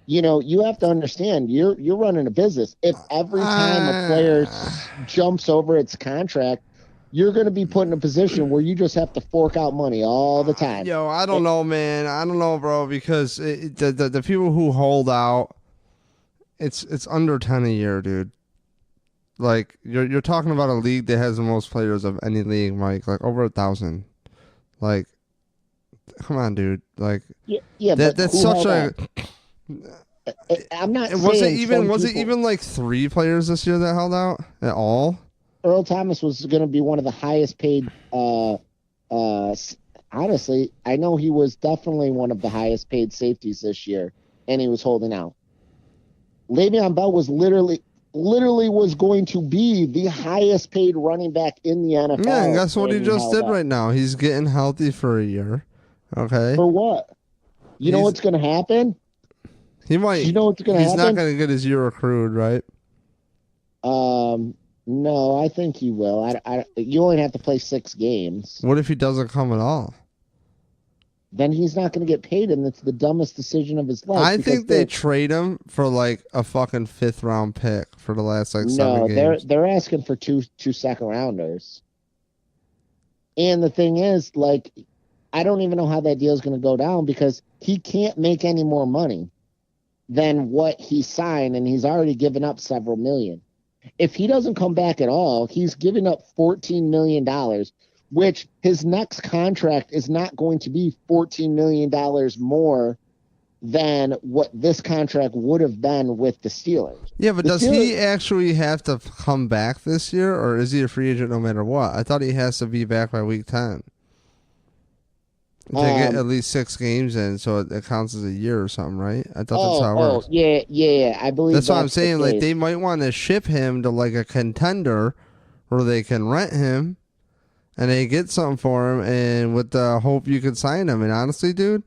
you have to understand you're running a business. If every time a player jumps over its contract, you're going to be put in a position where you just have to fork out money all the time. Yo, I don't know, man. I don't know, bro, because the people who hold out, it's under 10 a year, dude. Like, you're talking about a league that has the most players of any league, Mike. Like, over 1,000. Like, come on, dude. Like, yeah, that's such a. I'm not was saying was it even like 3 players this year that held out at all? Earl Thomas was going to be one of the highest paid. Honestly, I know he was definitely one of the highest paid safeties this year, and he was holding out. Le'Veon Bell was literally was going to be the highest paid running back in the NFL. Yeah, and guess what he just did right now? He's getting healthy for a year. Okay. For what? You know what's going to happen? He might. You know what's going to happen? He's not going to get his year accrued, right? No, I think he will. You only have to play 6 games. What if he doesn't come at all? Then he's not going to get paid, and it's the dumbest decision of his life. I think they trade him for like a fucking 5th round pick for the last 7 games. No, they're asking for two second rounders. And the thing is, like, I don't even know how that deal is going to go down because he can't make any more money than what he signed, and he's already given up several million. If he doesn't come back at all, he's giving up $14 million, which his next contract is not going to be $14 million more than what this contract would have been with the Steelers. Yeah, but does he actually have to come back this year, or is he a free agent no matter what? I thought he has to be back by week 10. To get at least 6 games in, so it counts as a year or something, right? I thought that's how it works. Yeah, I believe that's what I'm saying. Like, they might want to ship him to like a contender where they can rent him and they get something for him, and with the hope you could sign him. And honestly, dude,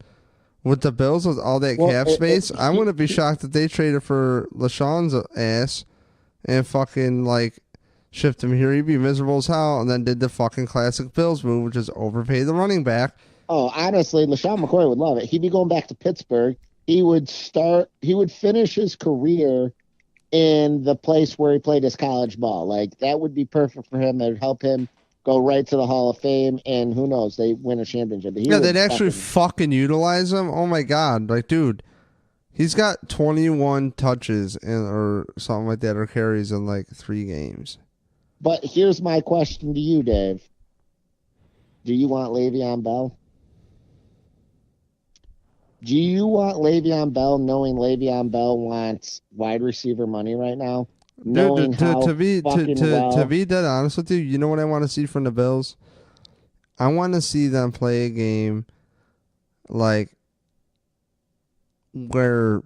with the Bills with all that cap space, I wouldn't be shocked if they traded for LeSean's ass and fucking like shipped him here. He'd be miserable as hell, and then did the fucking classic Bills move, which is overpay the running back. Oh, honestly, LeSean McCoy would love it. He'd be going back to Pittsburgh. He would finish his career in the place where he played his college ball. Like, that would be perfect for him. It would help him go right to the Hall of Fame, and who knows, they win a championship. They'd actually fucking utilize him. Oh my God. Like, dude, he's got 21 touches or something like that, or carries in like 3 games. But here's my question to you, Dave. Do you want Le'Veon Bell? Do you want Le'Veon Bell, knowing Le'Veon Bell wants wide receiver money right now? Dude, to be dead honest with you, you know what I want to see from the Bills? I want to see them play a game like where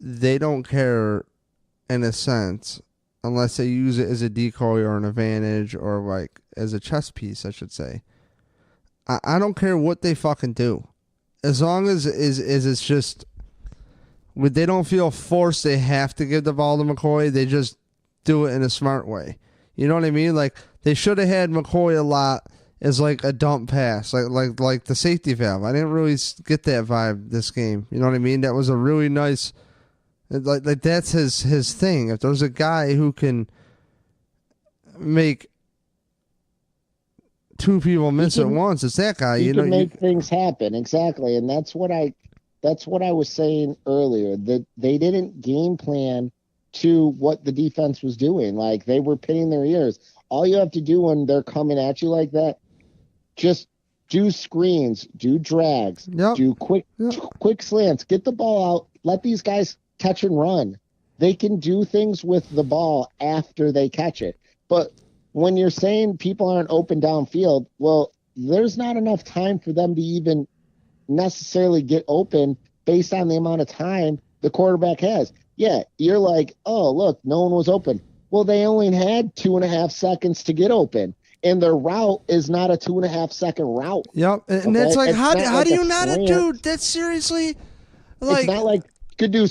they don't care in a sense, unless they use it as a decoy or an advantage or like as a chess piece, I should say. I don't care what they fucking do. As long as it's just, they don't feel forced they have to give the ball to McCoy. They just do it in a smart way. You know what I mean? Like, they should have had McCoy a lot as like a dump pass, like the safety valve. I didn't really get that vibe this game. You know what I mean? That was a really nice, like that's his thing. If there's a guy who can make 2 people miss at once, it's that guy. You can make things happen, exactly, and that's what I was saying earlier. That they didn't game plan to what the defense was doing. Like, they were pinning their ears. All you have to do when they're coming at you like that, just do screens, do drags, do quick slants, get the ball out, let these guys catch and run. They can do things with the ball after they catch it, but when you're saying people aren't open downfield, well, there's not enough time for them to even necessarily get open based on the amount of time the quarterback has. Yeah, you're like, oh, look, no one was open. Well, they only had 2.5 seconds to get open, and their route is not a 2.5 second route. Yep, and that's like, how do you not, dude? That's seriously, like, it's not like you could do,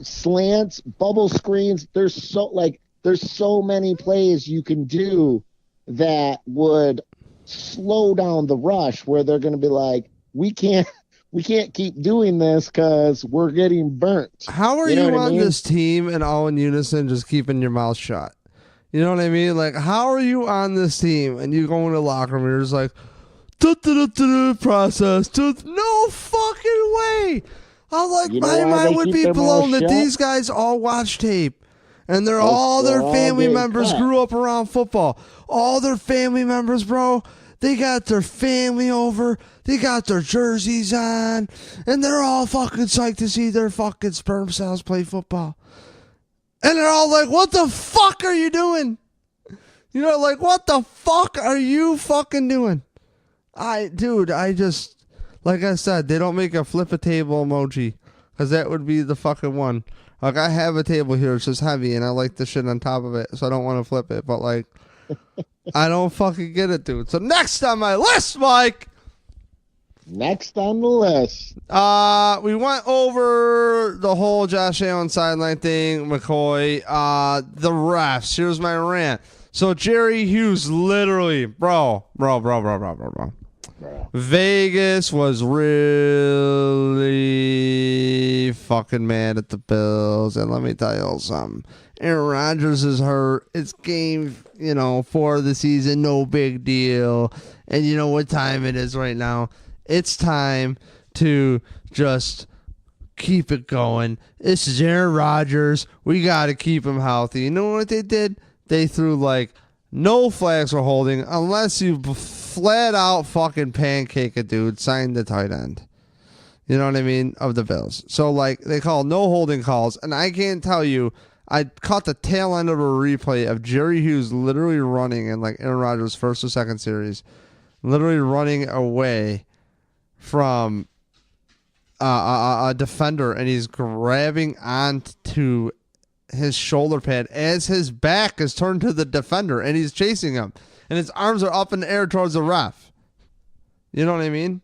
slants, bubble screens. There's so many plays you can do that would slow down the rush, where they're going to be like, we can't keep doing this because we're getting burnt. How are you on this team and all in unison just keeping your mouth shut? You know what I mean? Like, how are you on this team and you go in the locker room and you're just like, process. No fucking way. I'm like, my mind would be blown that these guys all watch tape. And all their family members grew up around football. All their family members, bro, They got their family over. They got their jerseys on. And they're all fucking psyched to see their fucking sperm cells play football. And they're all like, what the fuck are you doing? You know, like, what the fuck are you fucking doing? I just, like I said, they don't make a flip a table emoji. Because that would be the fucking one. Like, I have a table here. It's just heavy. And I like the shit on top of it. So I don't want to flip it. But, like, I don't fucking get it, dude. So next on my list, Mike. Next on the list. We went over the whole Josh Allen sideline thing, McCoy. The refs. Here's my rant. So Jerry Hughes literally, bro. Vegas was really fucking mad at the Bills. And let me tell you something. Aaron Rodgers is hurt. It's game, 4 of the season. No big deal. And you know what time it is right now? It's time to just keep it going. This is Aaron Rodgers. We got to keep him healthy. You know what they did? They threw like no flags for holding unless you flat out fucking pancake a dude, sign the tight end. You know what I mean? Of the Bills. So like they call no holding calls. And I can't tell you, I caught the tail end of a replay of Jerry Hughes literally running in like Aaron Rodgers' first or second series, literally running away from a defender, and he's grabbing onto his shoulder pad as his back is turned to the defender, and he's chasing him, and his arms are up in the air towards the ref. You know what I mean?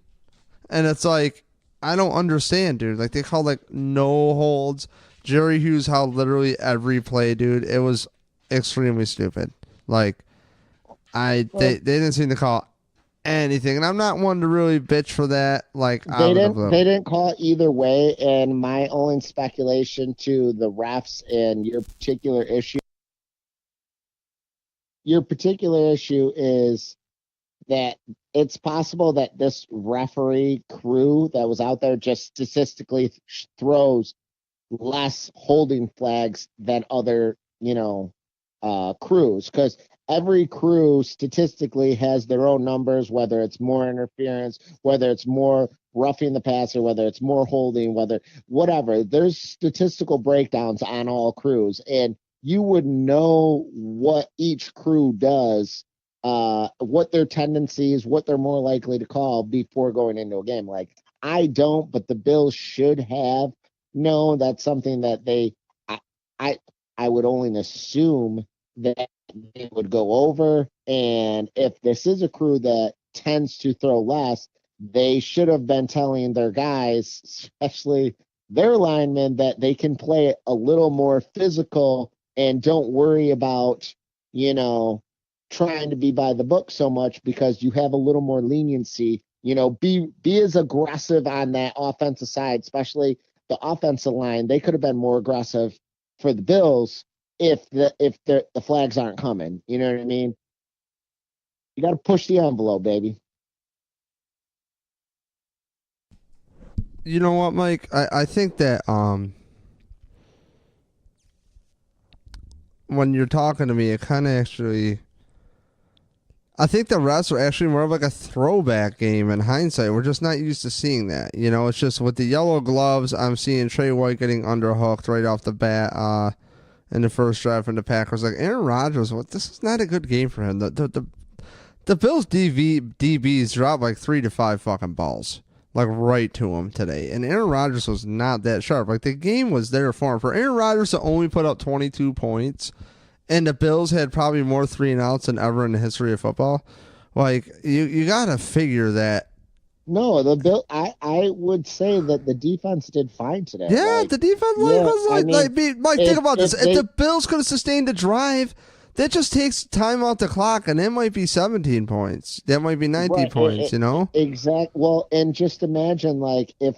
And it's like, I don't understand, dude. Like, they call like no holds. Jerry Hughes held literally every play, dude. It was extremely stupid. Like, they didn't seem to call anything, and I'm not one to really bitch for that. Like, they didn't call it either way. And my only speculation to the refs and your particular issue is that it's possible that this referee crew that was out there just statistically throws less holding flags than other, crews, because every crew statistically has their own numbers, whether it's more interference, whether it's more roughing the passer, whether it's more holding, whatever. There's statistical breakdowns on all crews, and you would know what each crew does, what their tendencies, what they're more likely to call before going into a game. Like, I don't, but the Bills should have known. That's something that I would only assume that they would go over. And if this is a crew that tends to throw less, they should have been telling their guys, especially their linemen, that they can play a little more physical and don't worry about, trying to be by the book so much, because you have a little more leniency. Be as aggressive on that offensive side, especially the offensive line. They could have been more aggressive for the Bills if the flags aren't coming. You know what I mean? You got to push the envelope, baby. You know what, Mike? I think that when you're talking to me, it kind of actually, I think the refs are actually more of like a throwback game in hindsight. We're just not used to seeing that. It's just with the yellow gloves, I'm seeing Trey White getting underhooked right off the bat in the first drive from the Packers. Like, Aaron Rodgers, this is not a good game for him. The Bills DBs dropped like 3 to 5 fucking balls, like right to him today. And Aaron Rodgers was not that sharp. Like, the game was there for him. For Aaron Rodgers to only put up 22 points, and the Bills had probably more 3-and-outs than ever in the history of football. Like, you got to figure that. No, I would say that the defense did fine today. Yeah, the defense Mike, think about this. If the Bills could have sustained a drive, that just takes time out the clock, and it might be 17 points. That might be 19 points, Exactly. Well, and just imagine, like, if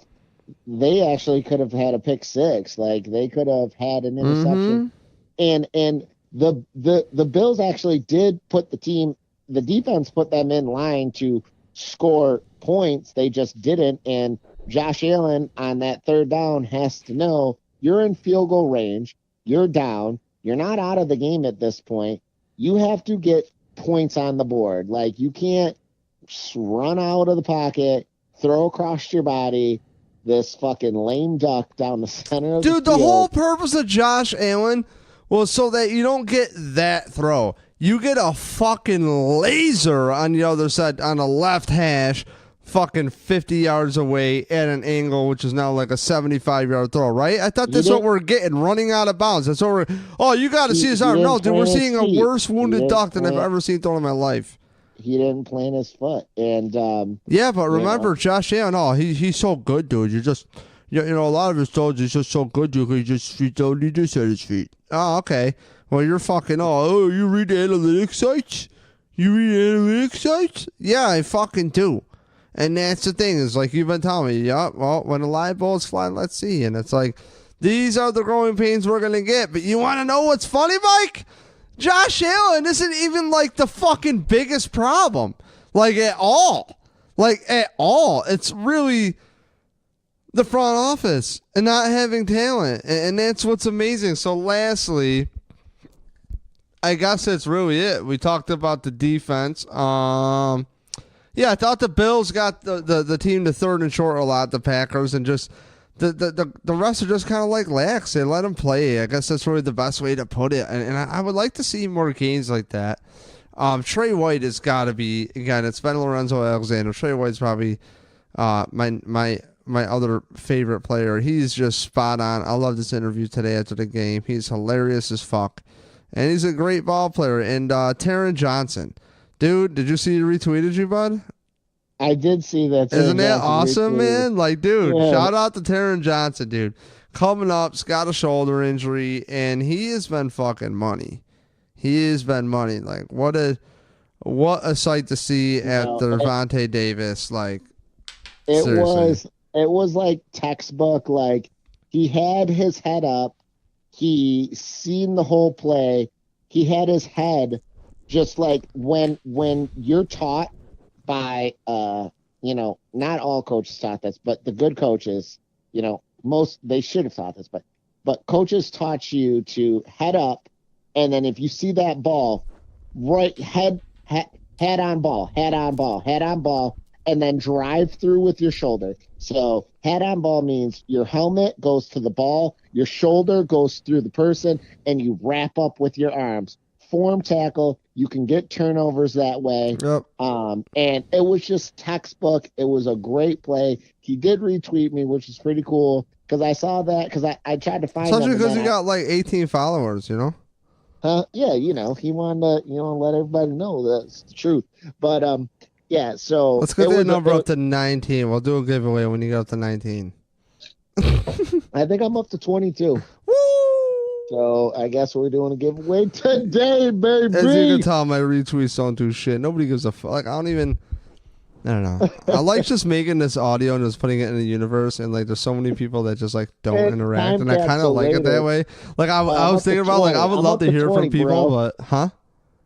they actually could have had a pick six, like, they could have had an interception. Mm-hmm. And the Bills actually did put the defense put them in line to score points. They just didn't. And Josh Allen on that third down has to know, you're in field goal range, you're down, you're not out of the game at this point. You have to get points on the board. Like, you can't run out of the pocket, throw across your body, this fucking lame duck down the center of the field. Dude, the whole purpose of Josh Allen was so that you don't get that throw. You get a fucking laser on the other side, on the left hash, fucking 50 yards away at an angle, which is now like a 75-yard throw, right? I thought that's what we're getting, running out of bounds. That's what we're... Oh, you got to see his arm. No, dude, we're seeing a worse wounded duck than I've ever seen thrown in my life. He didn't plant his foot. And yeah, but remember, Josh Allen, he's so good, dude. You just... a lot of his throws, he's just so good, dude. He just don't need to set his feet. Oh, okay. Well, you're fucking... Oh, you read the analytics sites? You read the analytics sites? Yeah, I fucking do. And that's the thing, is like you've been telling me, yeah, well, when the live ball's flying, let's see. And it's like, these are the growing pains we're going to get. But you want to know what's funny, Mike? Josh Allen isn't even like the fucking biggest problem. Like at all. It's really the front office and not having talent. And that's what's amazing. So lastly, I guess that's really it. We talked about the defense. Yeah, I thought the Bills got the team to third and short a lot, the Packers, and just the rest are just kind of like lax. They let them play. I guess that's really the best way to put it. And I would like to see more games like that. Trey White has got to be, again, it's been Lorenzo Alexander. Trey White's probably my other favorite player. He's just spot on. I love this interview today after the game. He's hilarious as fuck. And he's a great ball player. And Taron Johnson. Dude, did you see he retweeted you, bud? I did see that. Isn't that awesome, man? Like, dude, shout out to Taron Johnson, dude. Coming up, he's got a shoulder injury, and he has been fucking money. He has been money. Like, what a sight to see after Vontae Davis. Like, it was like textbook. Like, he had his head up. He seen the whole play. He had his head. Just like when you're taught by, not all coaches taught this, but the good coaches, most, they should have taught this, but coaches taught you to head up. And then if you see that ball, right, head on ball, and then drive through with your shoulder. So head on ball means your helmet goes to the ball, your shoulder goes through the person, and you wrap up with your arms. Form tackle, you can get turnovers that way. Yep. And it was just textbook. It was a great play. He did retweet me, which is pretty cool, because I saw that, because I tried to find especially because he got like 18 followers, Yeah, he wanted to, let everybody know that's the truth. But yeah, so let's get that number up to 19. We'll do a giveaway when you get up to 19. I think I'm up to 22. Woo! So I guess we're doing a giveaway today, baby. As you can tell, my retweets don't do shit. Nobody gives a fuck. Like, I don't know. I like just making this audio and just putting it in the universe, and like there's so many people that just like don't interact, and I kind of like it that way. Like I was thinking about 20. Like I would love to hear 20, from people, bro. But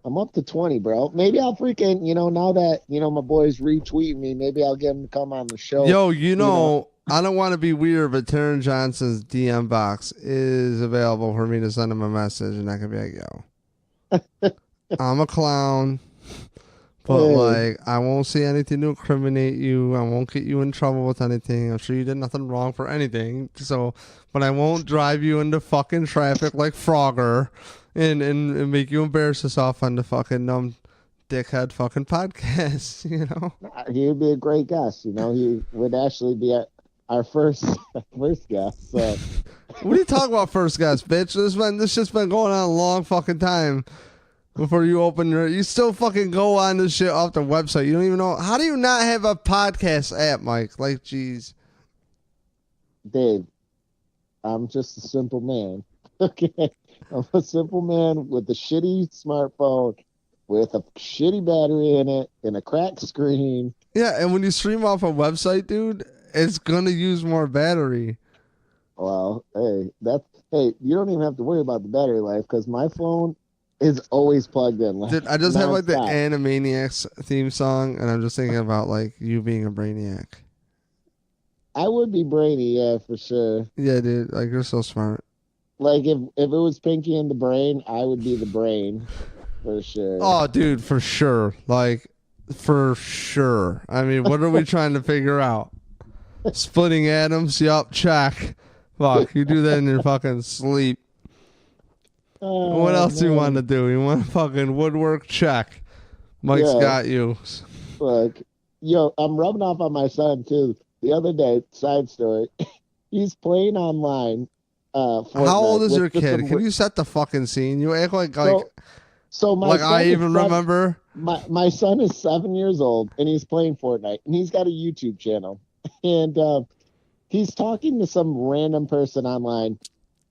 I'm up to 20, bro. Maybe I'll freaking, now that my boys retweet me, maybe I'll get them to come on the show. Yo, I don't want to be weird, but Taron Johnson's DM box is available for me to send him a message, and I can be like, yo, I'm a clown, but like, I won't say anything to incriminate you. I won't get you in trouble with anything. I'm sure you did nothing wrong for anything. So, but I won't drive you into fucking traffic like Frogger and make you embarrass yourself on the fucking Numb dickhead fucking podcast, He would be a great guest, he would actually be our first guest. So. What are you talking about, first guest, bitch? This just been going on a long fucking time before you open you still fucking go on this shit off the website. You don't even know. How do you not have a podcast app, Mike? Like, jeez. Dave, I'm just a simple man. Okay? I'm a simple man with a shitty smartphone with a shitty battery in it and a cracked screen. Yeah, and when you stream off a website, dude, it's gonna use more battery. Well, hey, you don't even have to worry about the battery life because my phone is always plugged in. Dude, I just have like the Animaniacs theme song, and I'm just thinking about like you being a brainiac. I would be brainy, yeah, for sure. Yeah, dude, like you're so smart. Like if it was Pinky and the Brain, I would be the brain for sure. Oh, dude, for sure. Like For sure. I mean, what are we trying to figure out? Splitting atoms? Yup, check. Fuck, you do that in your fucking sleep. What else do you want to do? You want to fucking woodwork? Check. Mike's got you. Look, I'm rubbing off on my son, too. The other day, side story, he's playing online. How old is your kid? Can you set the fucking scene? You act like so my like I even remember. My son is 7 years old, and he's playing Fortnite, and he's got a YouTube channel. And he's talking to some random person online.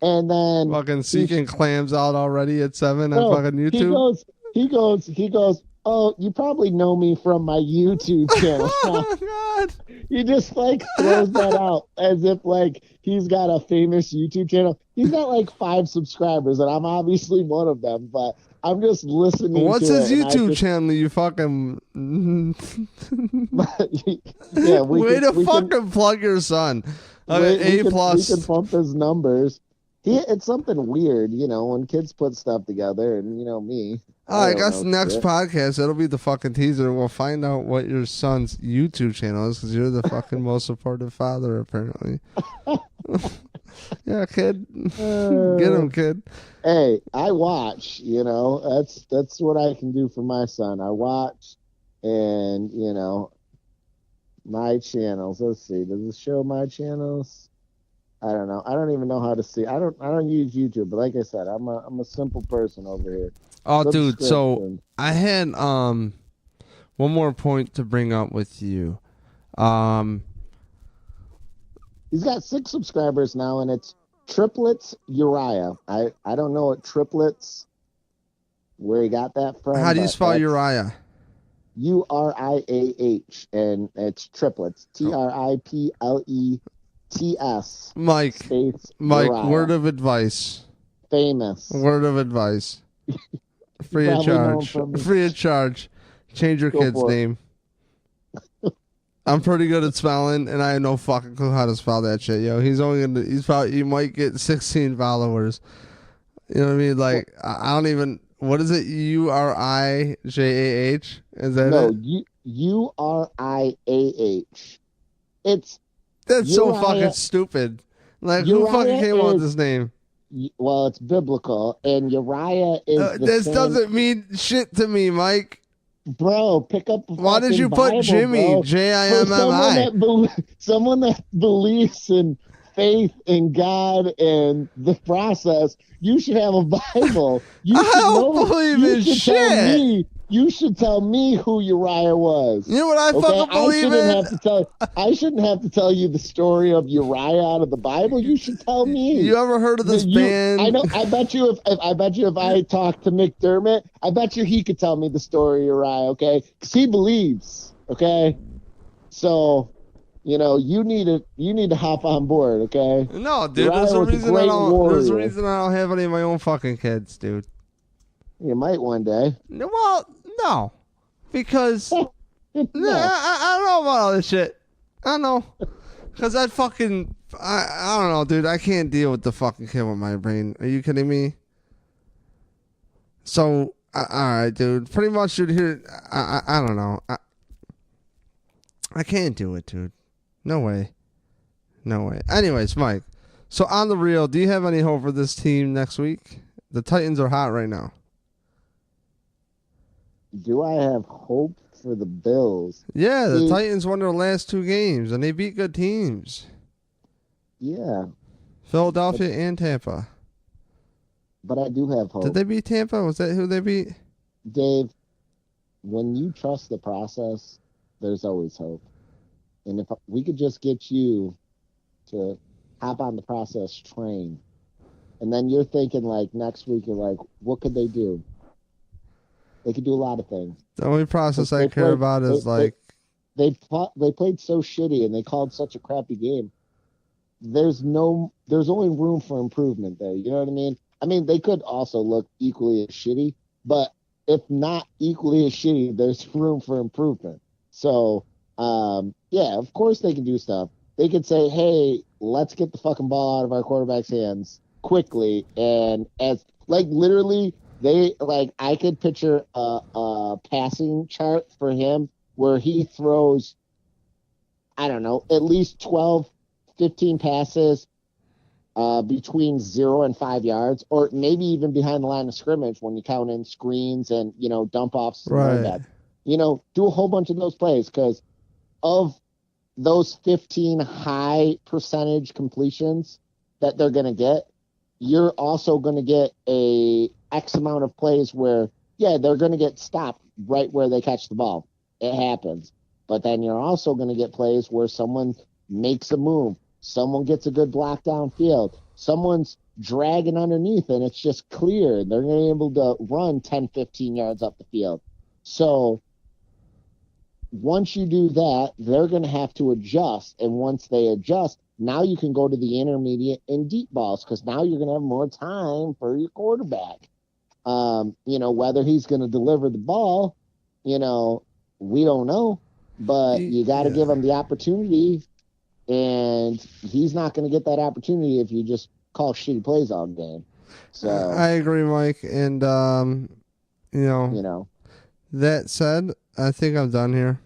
And then fucking seeking clams out already at 7 on fucking YouTube. He goes, oh, you probably know me from my YouTube channel. Oh, God. He just like throws that out as if like he's got a famous YouTube channel. He's got like 5 subscribers, and I'm obviously one of them, but I'm just listening. What's his YouTube channel? You fucking yeah. Way to fucking plug your son. A+. We can pump his numbers. It's something weird, when kids put stuff together, and me. I guess next podcast, it'll be the fucking teaser. We'll find out what your son's YouTube channel is, because you're the fucking most supportive father, apparently. Yeah, kid. Get him, kid. Hey, I watch, that's what I can do for my son. I watch, and, my channels. Let's see. Does it show my channels? I don't know. I don't even know how to see. I don't use YouTube, but like I said, I'm a simple person over here. Oh, dude. So I had one more point to bring up with you. He's got 6 subscribers now, and it's Triplets Uriah. I don't know what Triplets, where he got that from. How do you spell Uriah? Uriah, and it's Triplets. TRIPLETS. Mike, Uriah. Word of advice. Famous. Word of advice. Free of charge. Free of charge. Change your kid's name. I'm pretty good at spelling, and I have no fucking clue how to spell that shit, yo. He might get 16 followers. You know what I mean? Like, I don't even, what is it? Urijah? Is that it? No, Uriah. That's so fucking stupid. Like, who fucking came up with this name? Well, it's biblical, and Uriah is this doesn't mean shit to me, Mike. Bro, pick up. Why did you put Bible, Jimmy? bro. Jimmi? Someone that believes in faith in God and the process. You should have a Bible. I don't believe in shit. You should tell me who Uriah was. You know what I fucking believe in? I shouldn't have to tell you the story of Uriah out of the Bible. You should tell me. You ever heard of this band? I know. I bet you if I talked to McDermott, I bet you he could tell me the story of Uriah. Okay, because he believes. Okay, so you need to hop on board. Okay. No, dude. There's a reason I don't have any of my own fucking kids, dude. You might one day. Well, no. Because I don't know about all this shit. I don't know. Because I don't know, dude. I can't deal with the fucking kid with my brain. Are you kidding me? So, all right, dude. Pretty much, dude, here, I don't know. I can't do it, dude. No way. No way. Anyways, Mike. So, on the real, do you have any hope for this team next week? The Titans are hot right now. Do I have hope for the Bills? Yeah, the Titans won their last 2 games, and they beat good teams. Yeah. Philadelphia and Tampa. But I do have hope. Did they beat Tampa? Was that who they beat? Dave, when you trust the process, there's always hope. And if we could just get you to hop on the process train, and then you're thinking, like, next week, you're like, what could they do? They could do a lot of things. The only process I care about is they played so shitty and they called such a crappy game. There's only room for improvement there. You know what I mean? I mean, they could also look equally as shitty, but if not equally as shitty, there's room for improvement. So, yeah, of course they can do stuff. They could say, hey, let's get the fucking ball out of our quarterback's hands quickly. And as, like, literally, I could picture a passing chart for him where he throws, I don't know, at least 12, 15 passes between 0 and 5 yards, or maybe even behind the line of scrimmage when you count in screens and, dump offs. Right. Like that. Do a whole bunch of those plays, because of those 15 high percentage completions that they're going to get, you're also going to get a X amount of plays where, yeah, they're going to get stopped right where they catch the ball. It happens. But then you're also going to get plays where someone makes a move. Someone gets a good block downfield. Someone's dragging underneath, and it's just clear. They're going to be able to run 10, 15 yards up the field. So once you do that, they're going to have to adjust. And once they adjust, now you can go to the intermediate and deep balls, because now you're going to have more time for your quarterback. Whether he's going to deliver the ball, we don't know. But you got to give him the opportunity. And he's not going to get that opportunity if you just call shitty plays all game. So I agree, Mike. And, that said, I think I'm done here.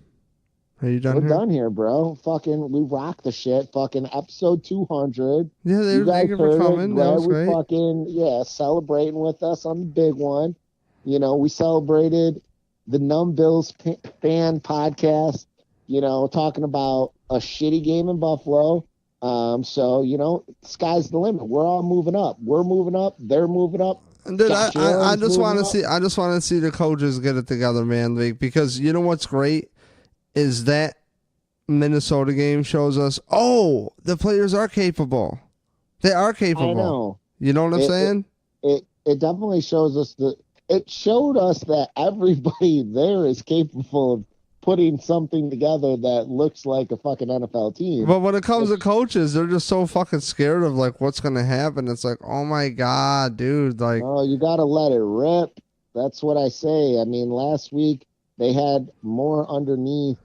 Are you done We're here? done here, bro. Fucking, we rock the shit. Fucking episode 200. Yeah, thank you for coming. That was great. Fucking, celebrating with us on the big one. We celebrated the Numb Bills fan podcast, talking about a shitty game in Buffalo. So, sky's the limit. We're all moving up. We're moving up. They're moving up. Dude, I just want to see. I just want to see the coaches get it together, man. Because you know what's great is that Minnesota game shows us. Oh, the players are capable. They are capable. I know. You know what I'm saying? It definitely shows us that. It showed us that everybody there is capable of putting something together that looks like a fucking NFL team. But when it comes to coaches, they're just so fucking scared of what's gonna happen. It's like, oh my god, dude! Oh, you gotta let it rip. That's what I say. I mean, last week they had more underneath,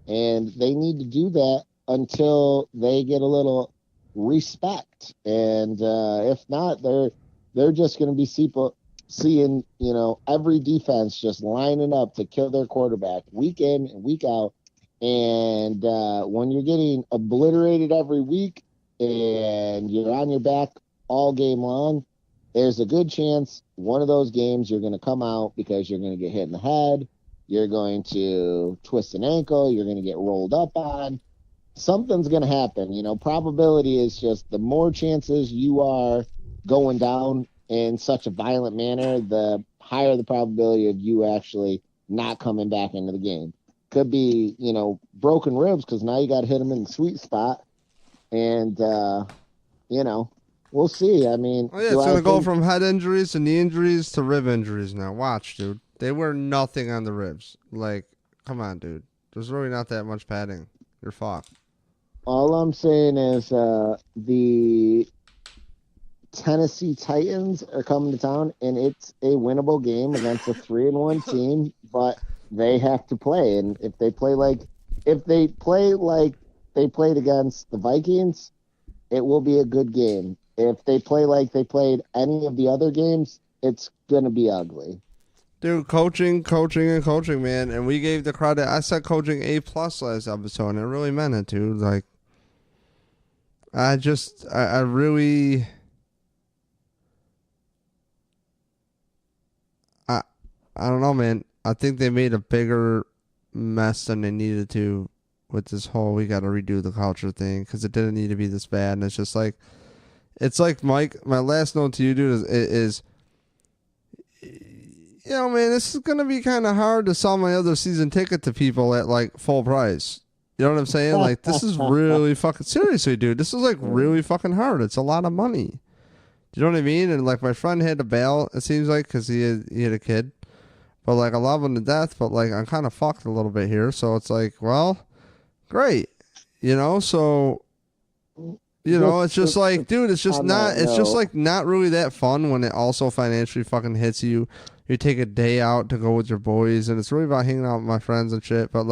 and they need to do that until they get a little respect. And if not, they're just gonna be seeing, every defense just lining up to kill their quarterback week in and week out. And when you're getting obliterated every week and you're on your back all game long, there's a good chance one of those games you're going to come out because you're going to get hit in the head. You're going to twist an ankle. You're going to get rolled up on. Something's going to happen. Probability is just the more chances you are going down in such a violent manner, the higher the probability of you actually not coming back into the game. Could be, broken ribs, because now you got to hit them in the sweet spot. And, we'll see. I mean, it's going to go from head injuries to knee injuries to rib injuries now. Watch, dude. They wear nothing on the ribs. Come on, dude. There's really not that much padding. You're fucked. All I'm saying is the Tennessee Titans are coming to town, and it's a winnable game against a 3-1 team, but they have to play. And if they play like they played against the Vikings, it will be a good game. If they play like they played any of the other games, it's going to be ugly. Dude, coaching, man. And we gave the credit. I said coaching A+ last episode, and I really meant it, dude. I really... I don't know, man. I think they made a bigger mess than they needed to with this whole we got to redo the culture thing, because it didn't need to be this bad. And it's just Mike, my last note to you, dude, is man, this is going to be kind of hard to sell my other season ticket to people at full price. You know what I'm saying? This is really fucking, seriously, dude. This is really fucking hard. It's a lot of money. Do you know what I mean? And my friend had to bail, it seems like, because he had a kid. But I love him to death, but I'm kind of fucked a little bit here. So it's well, great. So it's just dude, it's just not, it's just not really that fun when it also financially fucking hits you. You take a day out to go with your boys, and it's really about hanging out with my friends and shit. But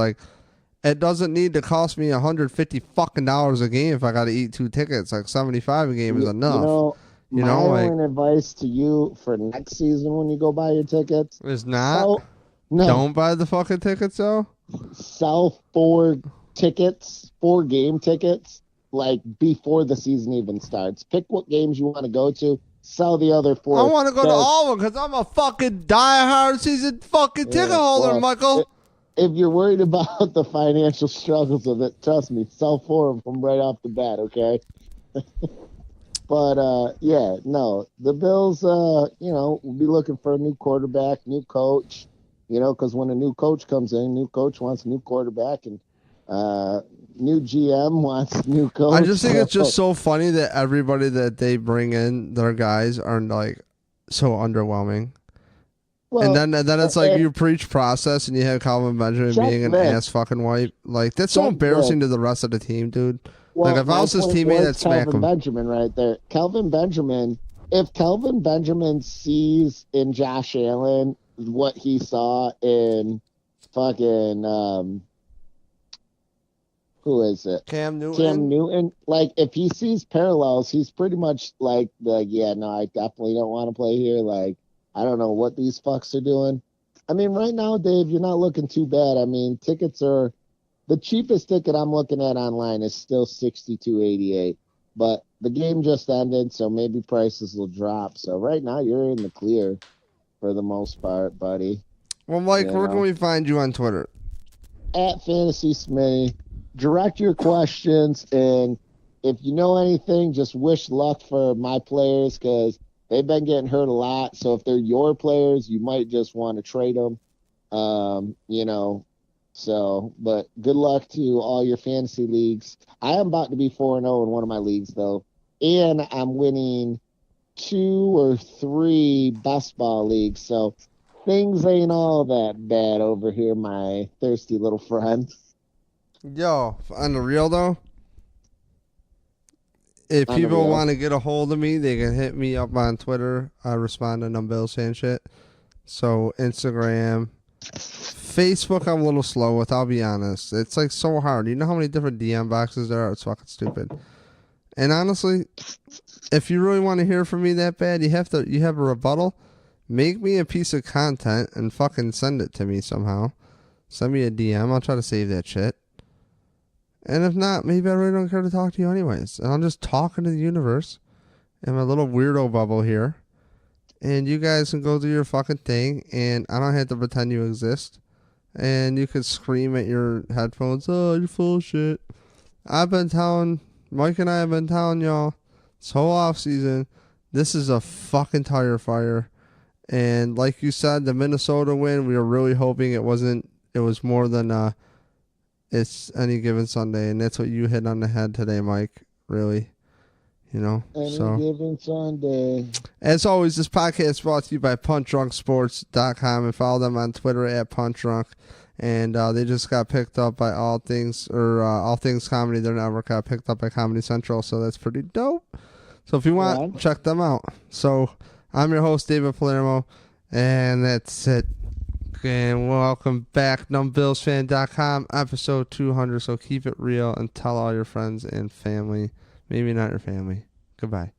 it doesn't need to cost me $150 fucking a game if I got to eat 2 tickets. $75 a game is enough. My only advice to you for next season when you go buy your tickets is not No. Don't buy the fucking tickets, though? Sell 4 tickets, 4 game tickets, like before the season even starts. Pick what games you want to go to. Sell the other 4. I want to go to all of them because I'm a fucking diehard season fucking ticket holder, Michael. If you're worried about the financial struggles of it, trust me, sell 4 of them right off the bat, okay? But, yeah, no. The Bills, will be looking for a new quarterback, new coach, because when a new coach comes in, new coach wants a new quarterback, and new GM wants a new coach. I just think it's just so funny that everybody that they bring in, their guys, are, like, so underwhelming. Well, and then it's like you preach process and you have Kelvin Benjamin being an ass fucking wipe. Like, that's so embarrassing to the rest of the team, dude. Well, like, if I was his teammate, that's Kelvin Benjamin right there. Kelvin Benjamin, if Kelvin Benjamin sees in Josh Allen what he saw in fucking, who is it? Cam Newton. Like, if he sees parallels, he's pretty much like, yeah, no, I definitely don't want to play here. Like, I don't know what these fucks are doing. I mean, right now, Dave, you're not looking too bad. I mean, tickets are the cheapest ticket I'm looking at online is still $62.88. But the game just ended, so maybe prices will drop. So right now, you're in the clear for the most part, buddy. Well, Mike, where can we find you on Twitter? At Fantasy Smitty. Direct your questions, and if you know anything, just wish luck for my players because they've been getting hurt a lot. So if they're your players, you might just want to trade them. So, but good luck to all your fantasy leagues. I am about to be 4-0 in one of my leagues, though. And I'm winning 2 or 3 best ball leagues. So things ain't all that bad over here, my thirsty little friend. Yo, on the real, though, if people want to get a hold of me, they can hit me up on Twitter. I respond to Numb Bills fan shit. So Instagram, Facebook, I'm a little slow with. I'll be honest. It's like so hard. You know how many different DM boxes there are? It's fucking stupid. And honestly, if you really want to hear from me that bad, you have a rebuttal. Make me a piece of content and fucking send it to me somehow. Send me a DM. I'll try to save that shit. And if not, maybe I really don't care to talk to you anyways. And I'm just talking to the universe in my little weirdo bubble here. And you guys can go do your fucking thing. And I don't have to pretend you exist. And you can scream at your headphones, oh, you're full of shit. Mike and I have been telling y'all this whole off season, this is a fucking tire fire. And like you said, the Minnesota win, we were really hoping it was more than it's any given Sunday, and that's what you hit on the head today, Mike. Really, Any given Sunday. As always, this podcast is brought to you by PuntDrunkSports.com, and follow them on Twitter at PuntDrunk. And they just got picked up by All Things Comedy. Their network got picked up by Comedy Central, so that's pretty dope. So if you want, check them out. So I'm your host, David Palermo, and that's it. And welcome back, NumbBillsFan.com, episode 200. So keep it real and tell all your friends and family. Maybe not your family. Goodbye.